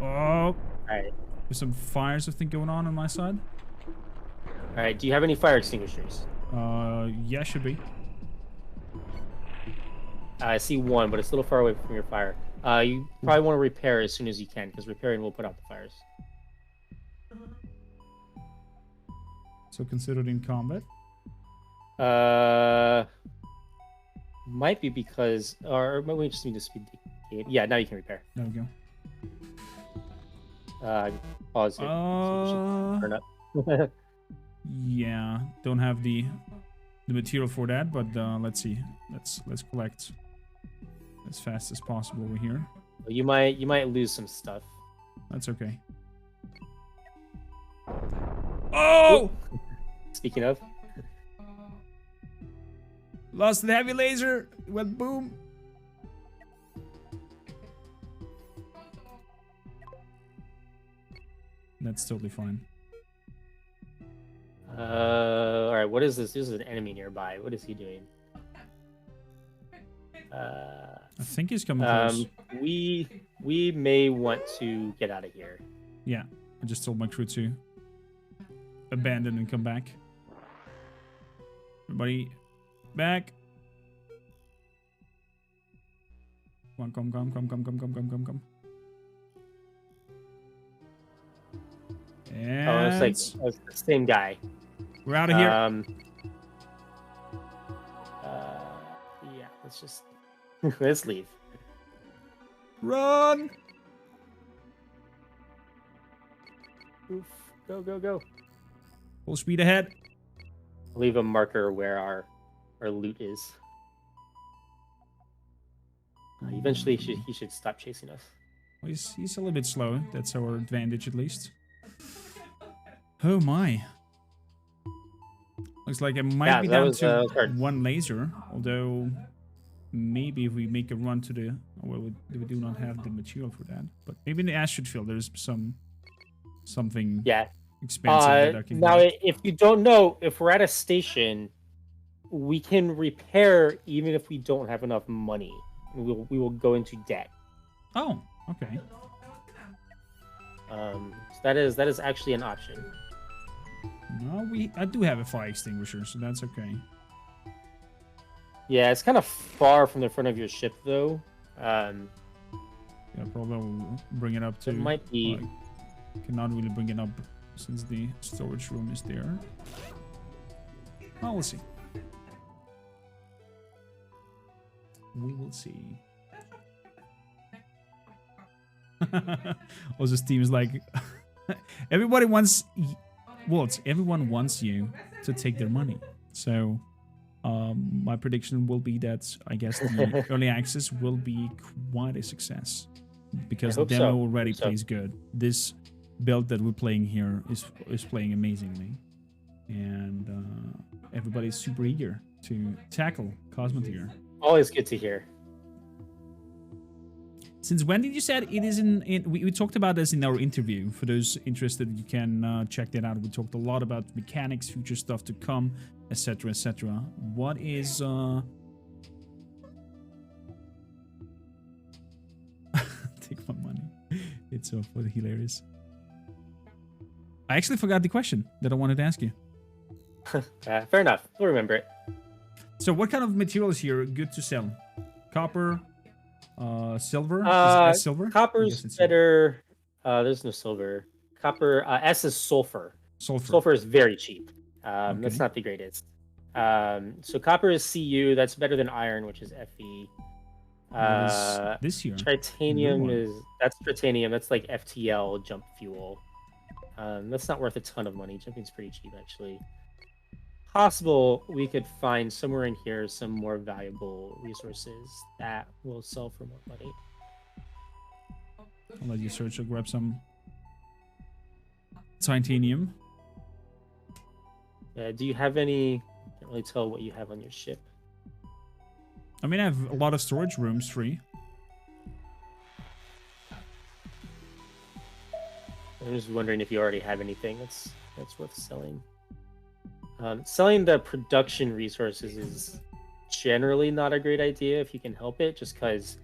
Oh. All right. There's some fires, I think, going on my side. All right, do you have any fire extinguishers? Yeah, should be. I see one, but it's a little far away from your fire. You probably want to repair as soon as you can, because repairing will put out the fires. So considered in combat? Might be because, or might we just need to speed the game? Yeah, now you can repair. There we go. Pause it. Turn up. Yeah, don't have the material for that, but let's see. Let's collect as fast as possible over here. You might lose some stuff. That's okay. Oh! Speaking of, Lost the heavy laser. It went boom. That's totally fine. all right. What is this? This is an enemy nearby. What is he doing? I think he's coming close. We may want to get out of here. Yeah, I just told my crew to abandon and come back. Everybody, back. Come on, come. And Oh, it's like the same guy. we're out of here. Yeah. Let's just let's leave. Run! Oof. Go. Full speed ahead. Leave a marker where our loot is. Eventually, he should stop chasing us. Well, he's a little bit slow. That's our advantage, at least. Oh my. Looks like I might be down to one laser. Although, maybe if we make a run to the... Well, we do not have the material for that. But maybe in the acid field, there's something expensive that I can now, get. if you don't know, if we're at a station, we can repair even if we don't have enough money. We will go into debt. Oh, okay. So that is actually an option. No, I do have a fire extinguisher, so that's okay. Yeah, it's kind of far from the front of your ship, though. Yeah, probably will bring it up to... It might be... I cannot really bring it up since the storage room is there. Oh, we'll see. We will see. Also, Steam is like... everybody wants... Walt, everyone wants you to take their money. So, my prediction will be that, I guess, the early access will be quite a success. Because the demo already plays good. This build that we're playing here is playing amazingly. And everybody's super eager to tackle Cosmoteer. Always good to hear. Since when did you say it is we talked about this in our interview. For those interested, you can check that out. We talked a lot about mechanics, future stuff to come, etc, etc. What is... Take my money. It's so funny, hilarious. I actually forgot the question that I wanted to ask you. Fair enough. We'll remember it. So what kind of materials here are good to sell? Copper, silver? Is it silver? Copper's better. There's no silver. Copper. S is sulfur. Sulfur is very cheap. Okay. That's not the greatest. So copper is Cu. That's better than iron, which is Fe. This year. Tritanium that's tritanium. That's like FTL jump fuel. That's not worth a ton of money. Jumping's pretty cheap, actually. Possible we could find somewhere in here some more valuable resources that will sell for more money. I'll let you search. I'll grab some titanium. Do you have any? I can't really tell what you have on your ship. I mean, I have a lot of storage rooms free. I'm just wondering if you already have anything that's worth selling. Selling the production resources is generally not a great idea if you can help it, just because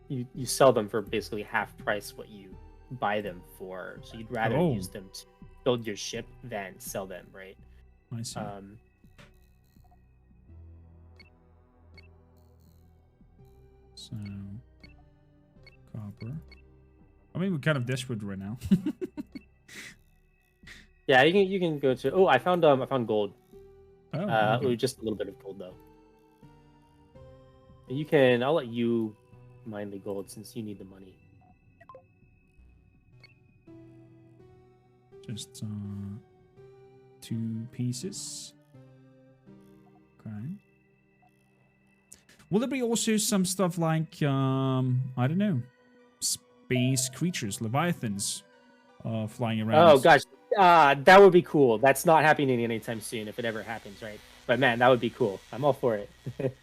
you sell them for basically half price what you buy them for. So you'd rather use them to build your ship than sell them, right? I see. So, copper. I mean, we're kind of desperate right now. Yeah, you can go to. Oh, I found gold. Oh, okay. Just a little bit of gold though. You can. I'll let you mine the gold since you need the money. Just 2 pieces. Okay. Will there be also some stuff like, I don't know, space creatures, leviathans, flying around? Oh gosh, that would be cool. That's not happening anytime soon if it ever happens, right? But man, that would be cool. I'm all for it. It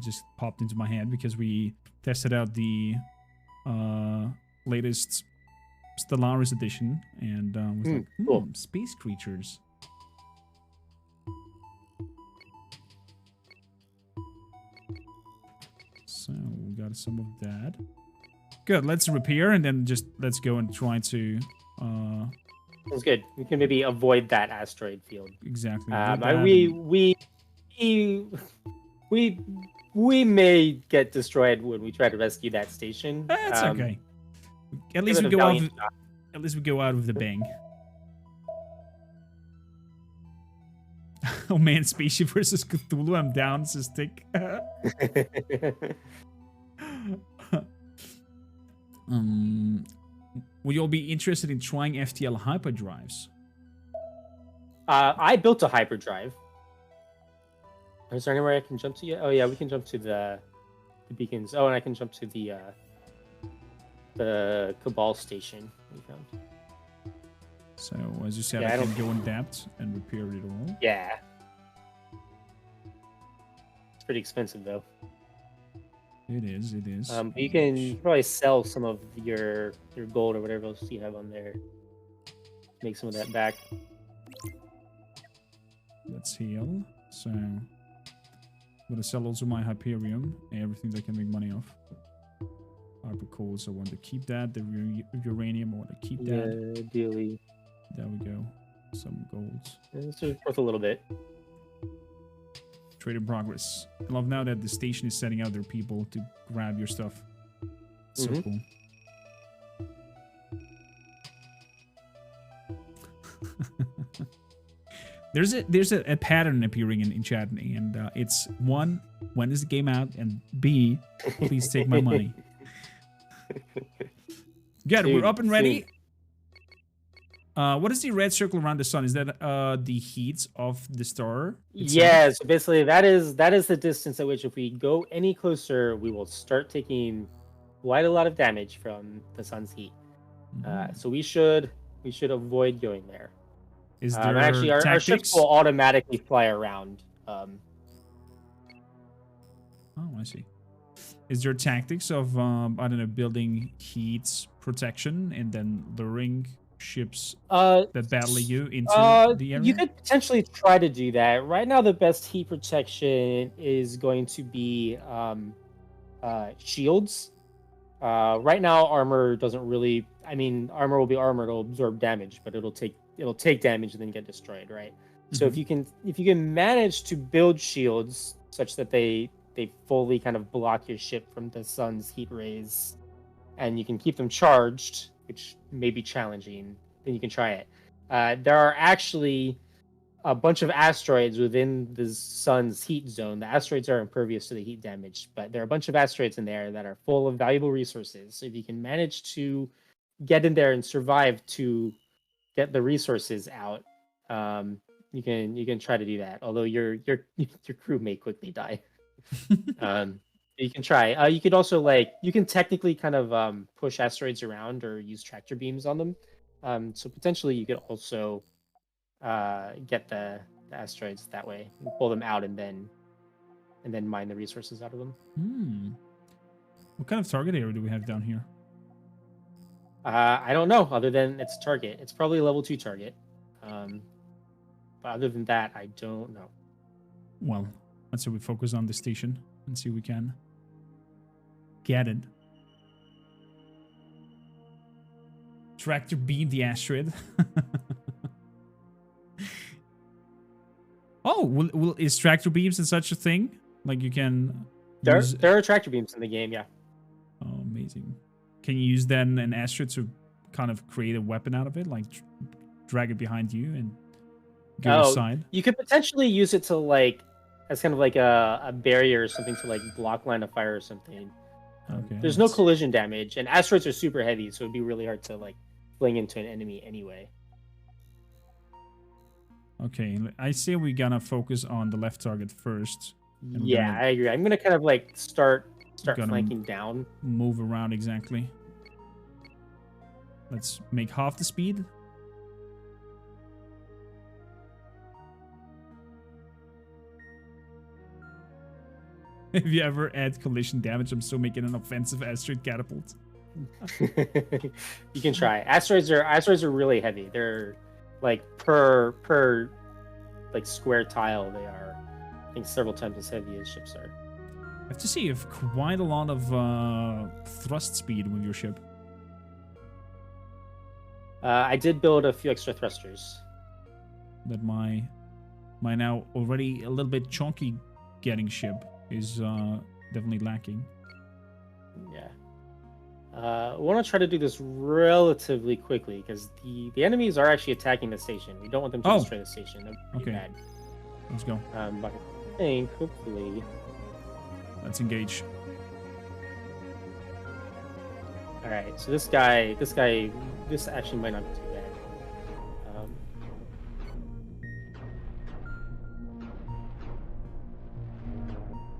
just popped into my head because we tested out the latest Stellaris edition and was like, cool. Space creatures. So we got some of that. Good, let's repair and then just let's go and try to... Sounds good. We can maybe avoid that asteroid field. Exactly. We may get destroyed when we try to rescue that station. That's okay. At least it we a go out. valiant shot. At least we go out with a bang. Oh man, Spaceship versus Cthulhu. I'm down, says Tick. Would you all be interested in trying FTL hyperdrives? I built a hyperdrive. Is there anywhere I can jump to yet? Oh yeah, we can jump to the beacons. Oh, and I can jump to the Cabal station we found. So as you said, Yeah, I can go in depth and repair it all. Yeah. It's pretty expensive though. It is. It is. But you can probably sell some of your gold or whatever else you have on there. Make some of that back. Let's heal. So I'm gonna sell also my Hyperium, everything that I can make money off. Hypercoals, I want to keep that. The uranium, I want to keep that. Yeah, ideally. There we go. Some gold. It's worth a little bit. Trade in progress. I love now that the station is sending out their people to grab your stuff. So cool. There's a pattern appearing in chat, and it's one, when is the game out, and B, please take my money. Good, we're up and ready. What is the red circle around the sun? Is that the heat of the star itself? Yeah, so basically that is the distance at which if we go any closer, we will start taking quite a lot of damage from the sun's heat. So we should avoid going there. Is there actually our ships will automatically fly around. Oh, I see. Is there tactics of I don't know, building heat protection and then luring ships that battle you into the area? You could potentially try to do that. Right now, the best heat protection is going to be shields. Right now, armor doesn't really. I mean, armor will be armor; it'll absorb damage, but it'll take damage and then get destroyed, right? So if you can manage to build shields such that they fully kind of block your ship from the sun's heat rays, and you can keep them charged, which may be challenging, then you can try it. There are actually a bunch of asteroids within the sun's heat zone. The asteroids are impervious to the heat damage, but there are a bunch of asteroids in there that are full of valuable resources. So if you can manage to get in there and survive to get the resources out, you can try to do that. Although your crew may quickly die. You can try. You could also you can technically kind of push asteroids around or use tractor beams on them. So potentially you could also get the asteroids that way, and pull them out, and then mine the resources out of them. What kind of target area do we have down here? I don't know. Other than its target, it's probably a level 2 target. But other than that, I don't know. Well, let's say we focus on the station and see if we can get it. Tractor beam the asteroid. Oh, is tractor beams and such a thing? Like you can There are tractor beams in the game, yeah. Oh, amazing. Can you use then an asteroid to kind of create a weapon out of it? Like drag it behind you and go aside? You could potentially use it to as kind of like a barrier or something to block line of fire or something. Okay, there's no collision damage, and asteroids are super heavy, so it'd be really hard to fling into an enemy anyway. Okay, I say we're gonna focus on the left target first. And we're Yeah, gonna I agree. I'm gonna kind of like start Gonna flanking down. move around exactly. Let's make half the speed. If you ever add collision damage, I'm still making an offensive asteroid catapult. You can try. Asteroids are really heavy. They're like per like square tile. They are, I think, several times as heavy as ships are. I have to say you have quite a lot of thrust speed with your ship. I did build a few extra thrusters. That my now already a little bit chunky getting ship is definitely lacking. Yeah. I want to try to do this relatively quickly because the enemies are actually attacking the station. We don't want them to Oh. destroy the station. That would be Okay. bad. Let's go. But I think hopefully. Let's engage. All right. So this actually might not be too bad.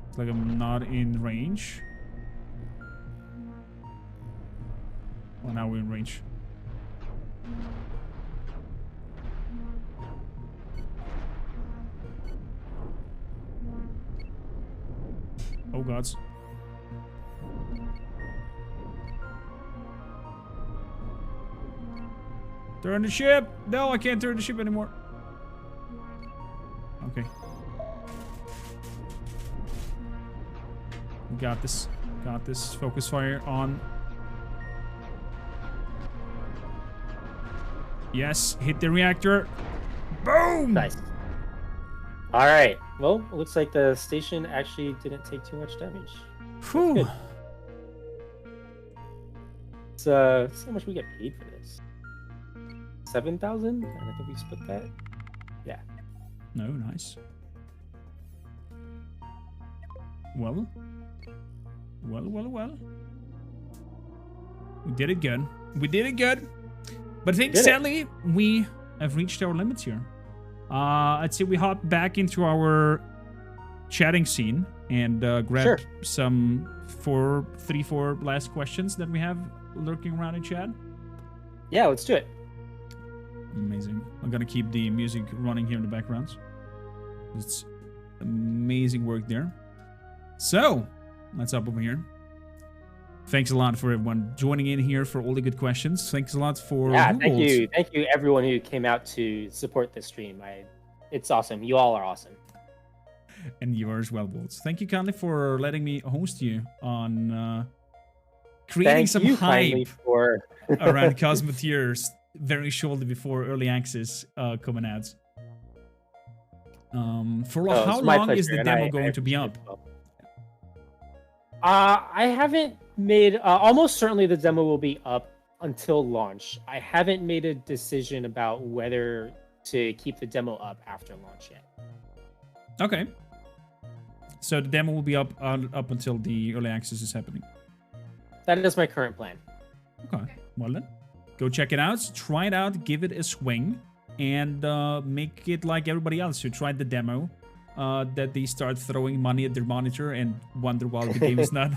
It's like I'm not in range. Well, now we're in range. Oh gods. Turn the ship! No, I can't turn the ship anymore. Okay. We got this. Got this. Focus fire on. Yes, hit the reactor. Boom! Nice. All right. Well, it looks like the station actually didn't take too much damage. Whew. Good. So, let's see how much we get paid for this. 7,000? And I think we split that. Yeah. No, nice. Well. Well. We did it good. We did it good. But I think Did it. sadly we have reached our limits here. I'd say we hop back into our chatting scene and grab Sure. some 4 last questions that we have lurking around in chat. Yeah, let's do it. Amazing. I'm gonna keep the music running here in the background. It's amazing work there. So, let's hop over here. Thanks a lot for everyone joining in here for all the good questions. Thanks a lot for Yeah, Walt. thank you everyone who came out to support this stream. It's awesome. You all are awesome. And you are as well, Walt. Thank you kindly for letting me host you on creating Thank some you kindly hype for around Cosmoteers very shortly before early access coming out. For Oh, how it's my long is pleasure, the and demo I going to be appreciate up? it well. I haven't made almost certainly the demo will be up until launch. I haven't made a decision about whether to keep the demo up after launch yet. Okay. So the demo will be up until the early access is happening. That is my current plan. Okay. Well then, go check it out. Try it out. Give it a swing. And make it like everybody else who tried the demo. That they start throwing money at their monitor and wonder why the game is not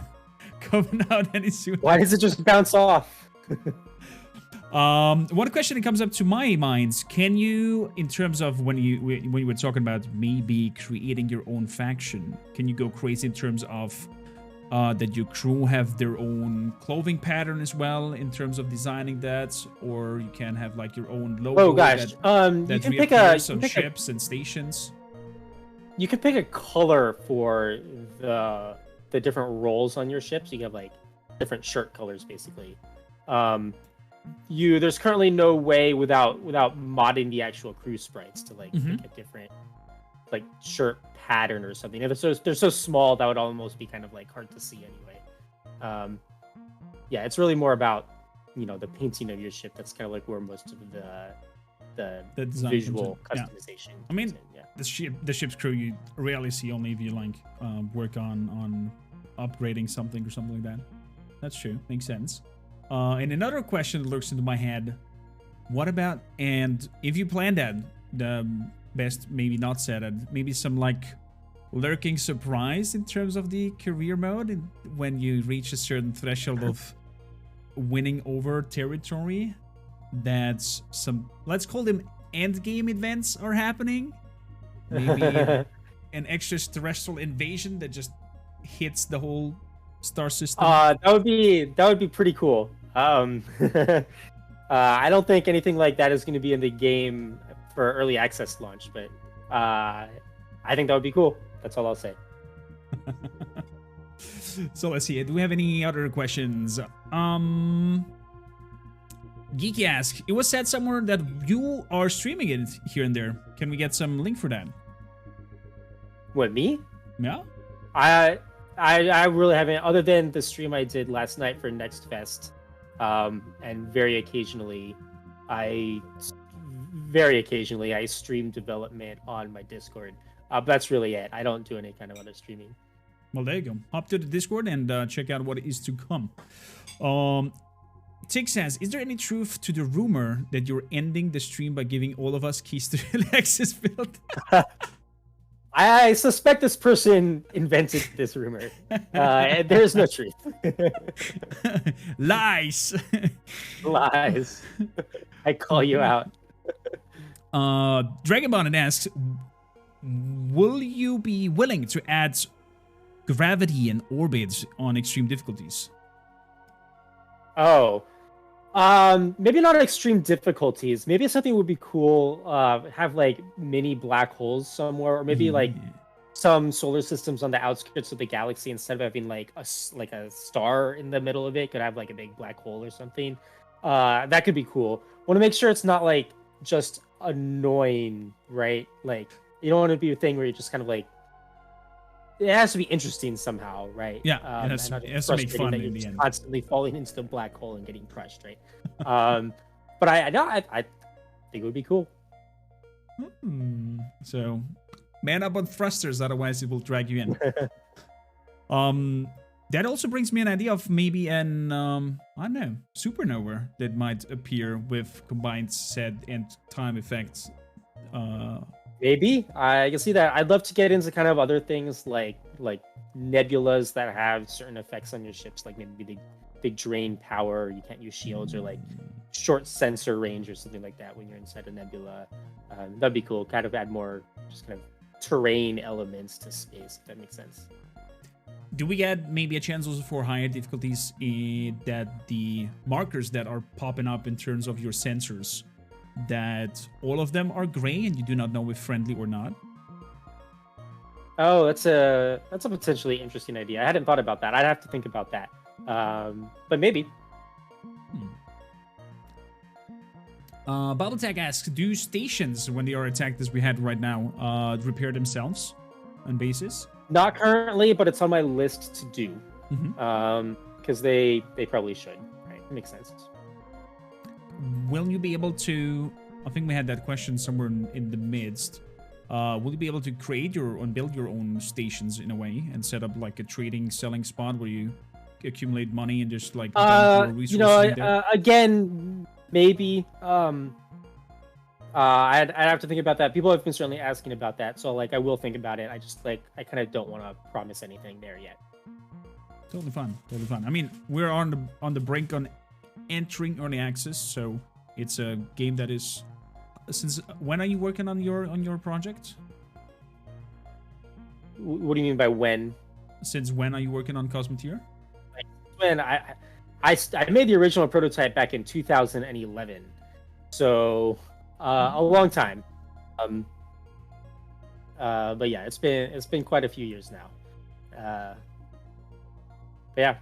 coming out any sooner. Why does it just bounce off? One question that comes up to my mind: can you, in terms of when you were talking about maybe creating your own faction, can you go crazy in terms of that your crew have their own clothing pattern as well, in terms of designing that, or you can have like your own logo? Oh gosh, that you can pick a reappears on ships and stations. You can pick a color for the different roles on your ships. You can have like different shirt colors, basically. There's currently no way without modding the actual crew sprites to like pick a different like shirt pattern or something. They're so small that would almost be kind of like hard to see anyway. Yeah, it's really more about the painting of your ship. That's kind of like where most of the design visual comes in. customization. I mean, comes in, yeah. the ship's crew you rarely see, only if you like work on upgrading something or something like that. That's true. Makes sense. And another question that lurks into my head: what about, and if you plan that, best maybe not said it. Maybe some like lurking surprise in terms of the career mode when you reach a certain threshold of winning over territory. That's some, let's call them end game events are happening. Maybe an extraterrestrial invasion that just hits the whole star system. That would be pretty cool. I don't think anything like that is going to be in the game for early access launch, but I think that would be cool. That's all I'll say. So let's see. Do we have any other questions? Geeky asks, it was said somewhere that you are streaming it here and there. Can we get some link for that? What, me? Yeah. I really haven't, other than the stream I did last night for Next Fest, and very occasionally I stream development on my Discord. But that's really it. I don't do any kind of other streaming. Well, there you go. Hop to the Discord and check out what is to come. Tick says, is there any truth to the rumor that you're ending the stream by giving all of us keys to the Lexus build? I suspect this person invented this rumor. There's no truth. Lies. Lies. I call you out. Dragonbond asks, will you be willing to add gravity and orbits on extreme difficulties? Oh. Maybe not extreme difficulties. Maybe something would be cool. Have like mini black holes somewhere, or maybe like some solar systems on the outskirts of the galaxy. Instead of having like a star in the middle of it, could have like a big black hole or something. That could be cool. Want to make sure it's not like just annoying, right? Like you don't want to be a thing where you're just kind of like. It has to be interesting somehow, right? Yeah, it has to make fun in the end. Constantly falling into the black hole and getting crushed, right? But I think it would be cool. So, man up on thrusters, otherwise it will drag you in. That also brings me an idea of maybe an I don't know, supernova that might appear with combined set and time effects. Maybe I can see that. I'd love to get into kind of other things like nebulas that have certain effects on your ships, like maybe they drain power, you can't use shields, or like short sensor range or something like that when you're inside a nebula. That'd be cool. Kind of add more just kind of terrain elements to space, if that makes sense. Do we get maybe a chance also for higher difficulties that the markers that are popping up in terms of your sensors, that all of them are gray and you do not know if friendly or not? Oh, that's a potentially interesting idea. I hadn't thought about that. I'd have to think about that. But maybe. Battletech asks, do stations, when they are attacked as we had right now, repair themselves on bases? Not currently, but it's on my list to do. Because they probably should. Right? It makes sense. Will you be able to, I think we had that question somewhere in the midst, will you be able to create your and build your own stations in a way and set up like a trading selling spot where you accumulate money and just like dump your resources in there? Again, maybe I'd have to think about that. People have been certainly asking about that, so like I will think about it. I just like I kind of don't want to promise anything there yet. Totally fun. I mean, we're on the brink on entering early access, so it's a game that is. Since when are you working on your project? What do you mean by when? Since when are you working on Cosmoteer? When I made the original prototype back in 2011, so a long time. But yeah, it's been quite a few years now. But yeah,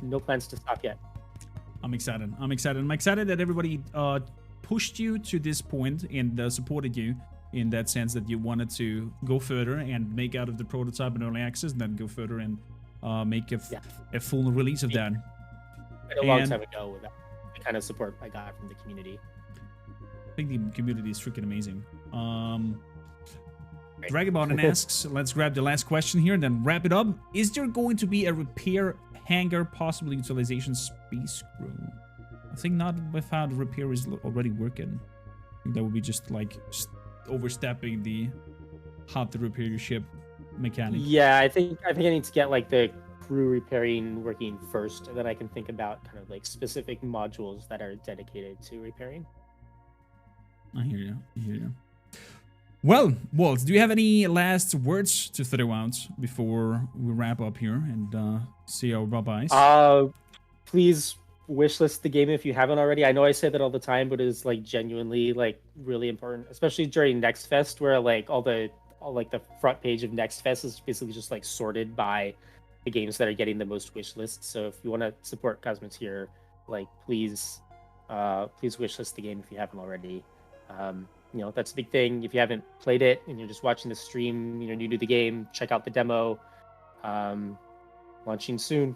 no plans to stop yet. I'm excited. I'm excited that everybody pushed you to this point and supported you in that sense that you wanted to go further and make out of the prototype and early access, and then go further and make a full release of that. A long time ago with that, the kind of support I got from the community. I think the community is freaking amazing. Dragonbond asks, let's grab the last question here and then wrap it up. Is there going to be a repair hangar, possibly utilization space crew? I think not with how the repair is already working. I think that would be just like overstepping the how to repair your ship mechanic. Yeah, I think I need to get like the crew repairing working first, and then I can think about kind of like specific modules that are dedicated to repairing. I hear you. I hear you. Well, Walt, do you have any last words to throw out before we wrap up here and say our bye-byes? Please wishlist the game if you haven't already. I know I say that all the time, but it is like genuinely like really important, especially during Next Fest, where like all like the front page of Next Fest is basically just like sorted by the games that are getting the most wish lists. So if you want to support Cosmoteer, like please wishlist the game if you haven't already. You know, that's a big thing. If you haven't played it and you're just watching the stream, you know, new to the game, check out the demo. Launching soon.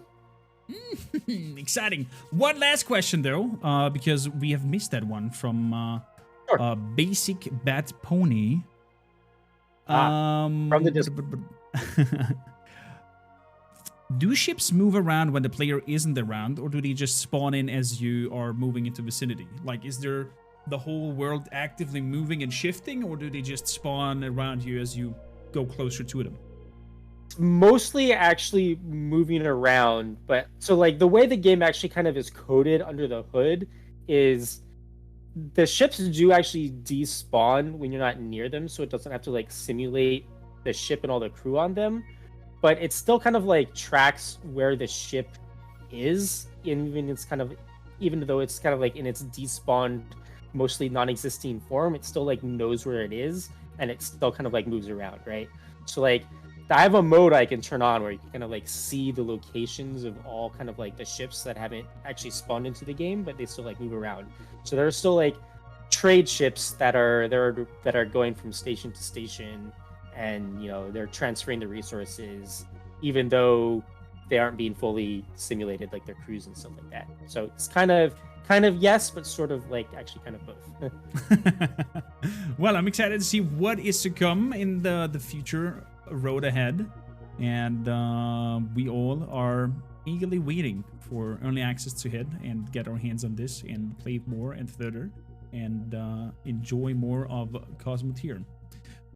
Exciting. One last question though, because we have missed that one from Sure. Basic Bat Pony. From the Do ships move around when the player isn't around, or do they just spawn in as you are moving into vicinity? Like, is there the whole world actively moving and shifting, or do they just spawn around you as you go closer to them? Mostly actually moving around, but so like the way the game actually kind of is coded under the hood is the ships do actually despawn when you're not near them, so it doesn't have to like simulate the ship and all the crew on them, but it still kind of like tracks where the ship is, even though it's kind of like in its despawned, mostly non-existing form, it still like knows where it is, and it still kind of like moves around, right? So like I have a mode I can turn on where you can kind of like see the locations of all kind of like the ships that haven't actually spawned into the game, but they still like move around. So there are still like trade ships that are going from station to station, and you know they're transferring the resources, even though they aren't being fully simulated, like their crews and stuff like that. So it's kind of yes, but sort of like actually kind of both. Well, I'm excited to see what is to come in the future road ahead, and we all are eagerly waiting for early access to hit and get our hands on this and play more and further and enjoy more of Cosmoteer.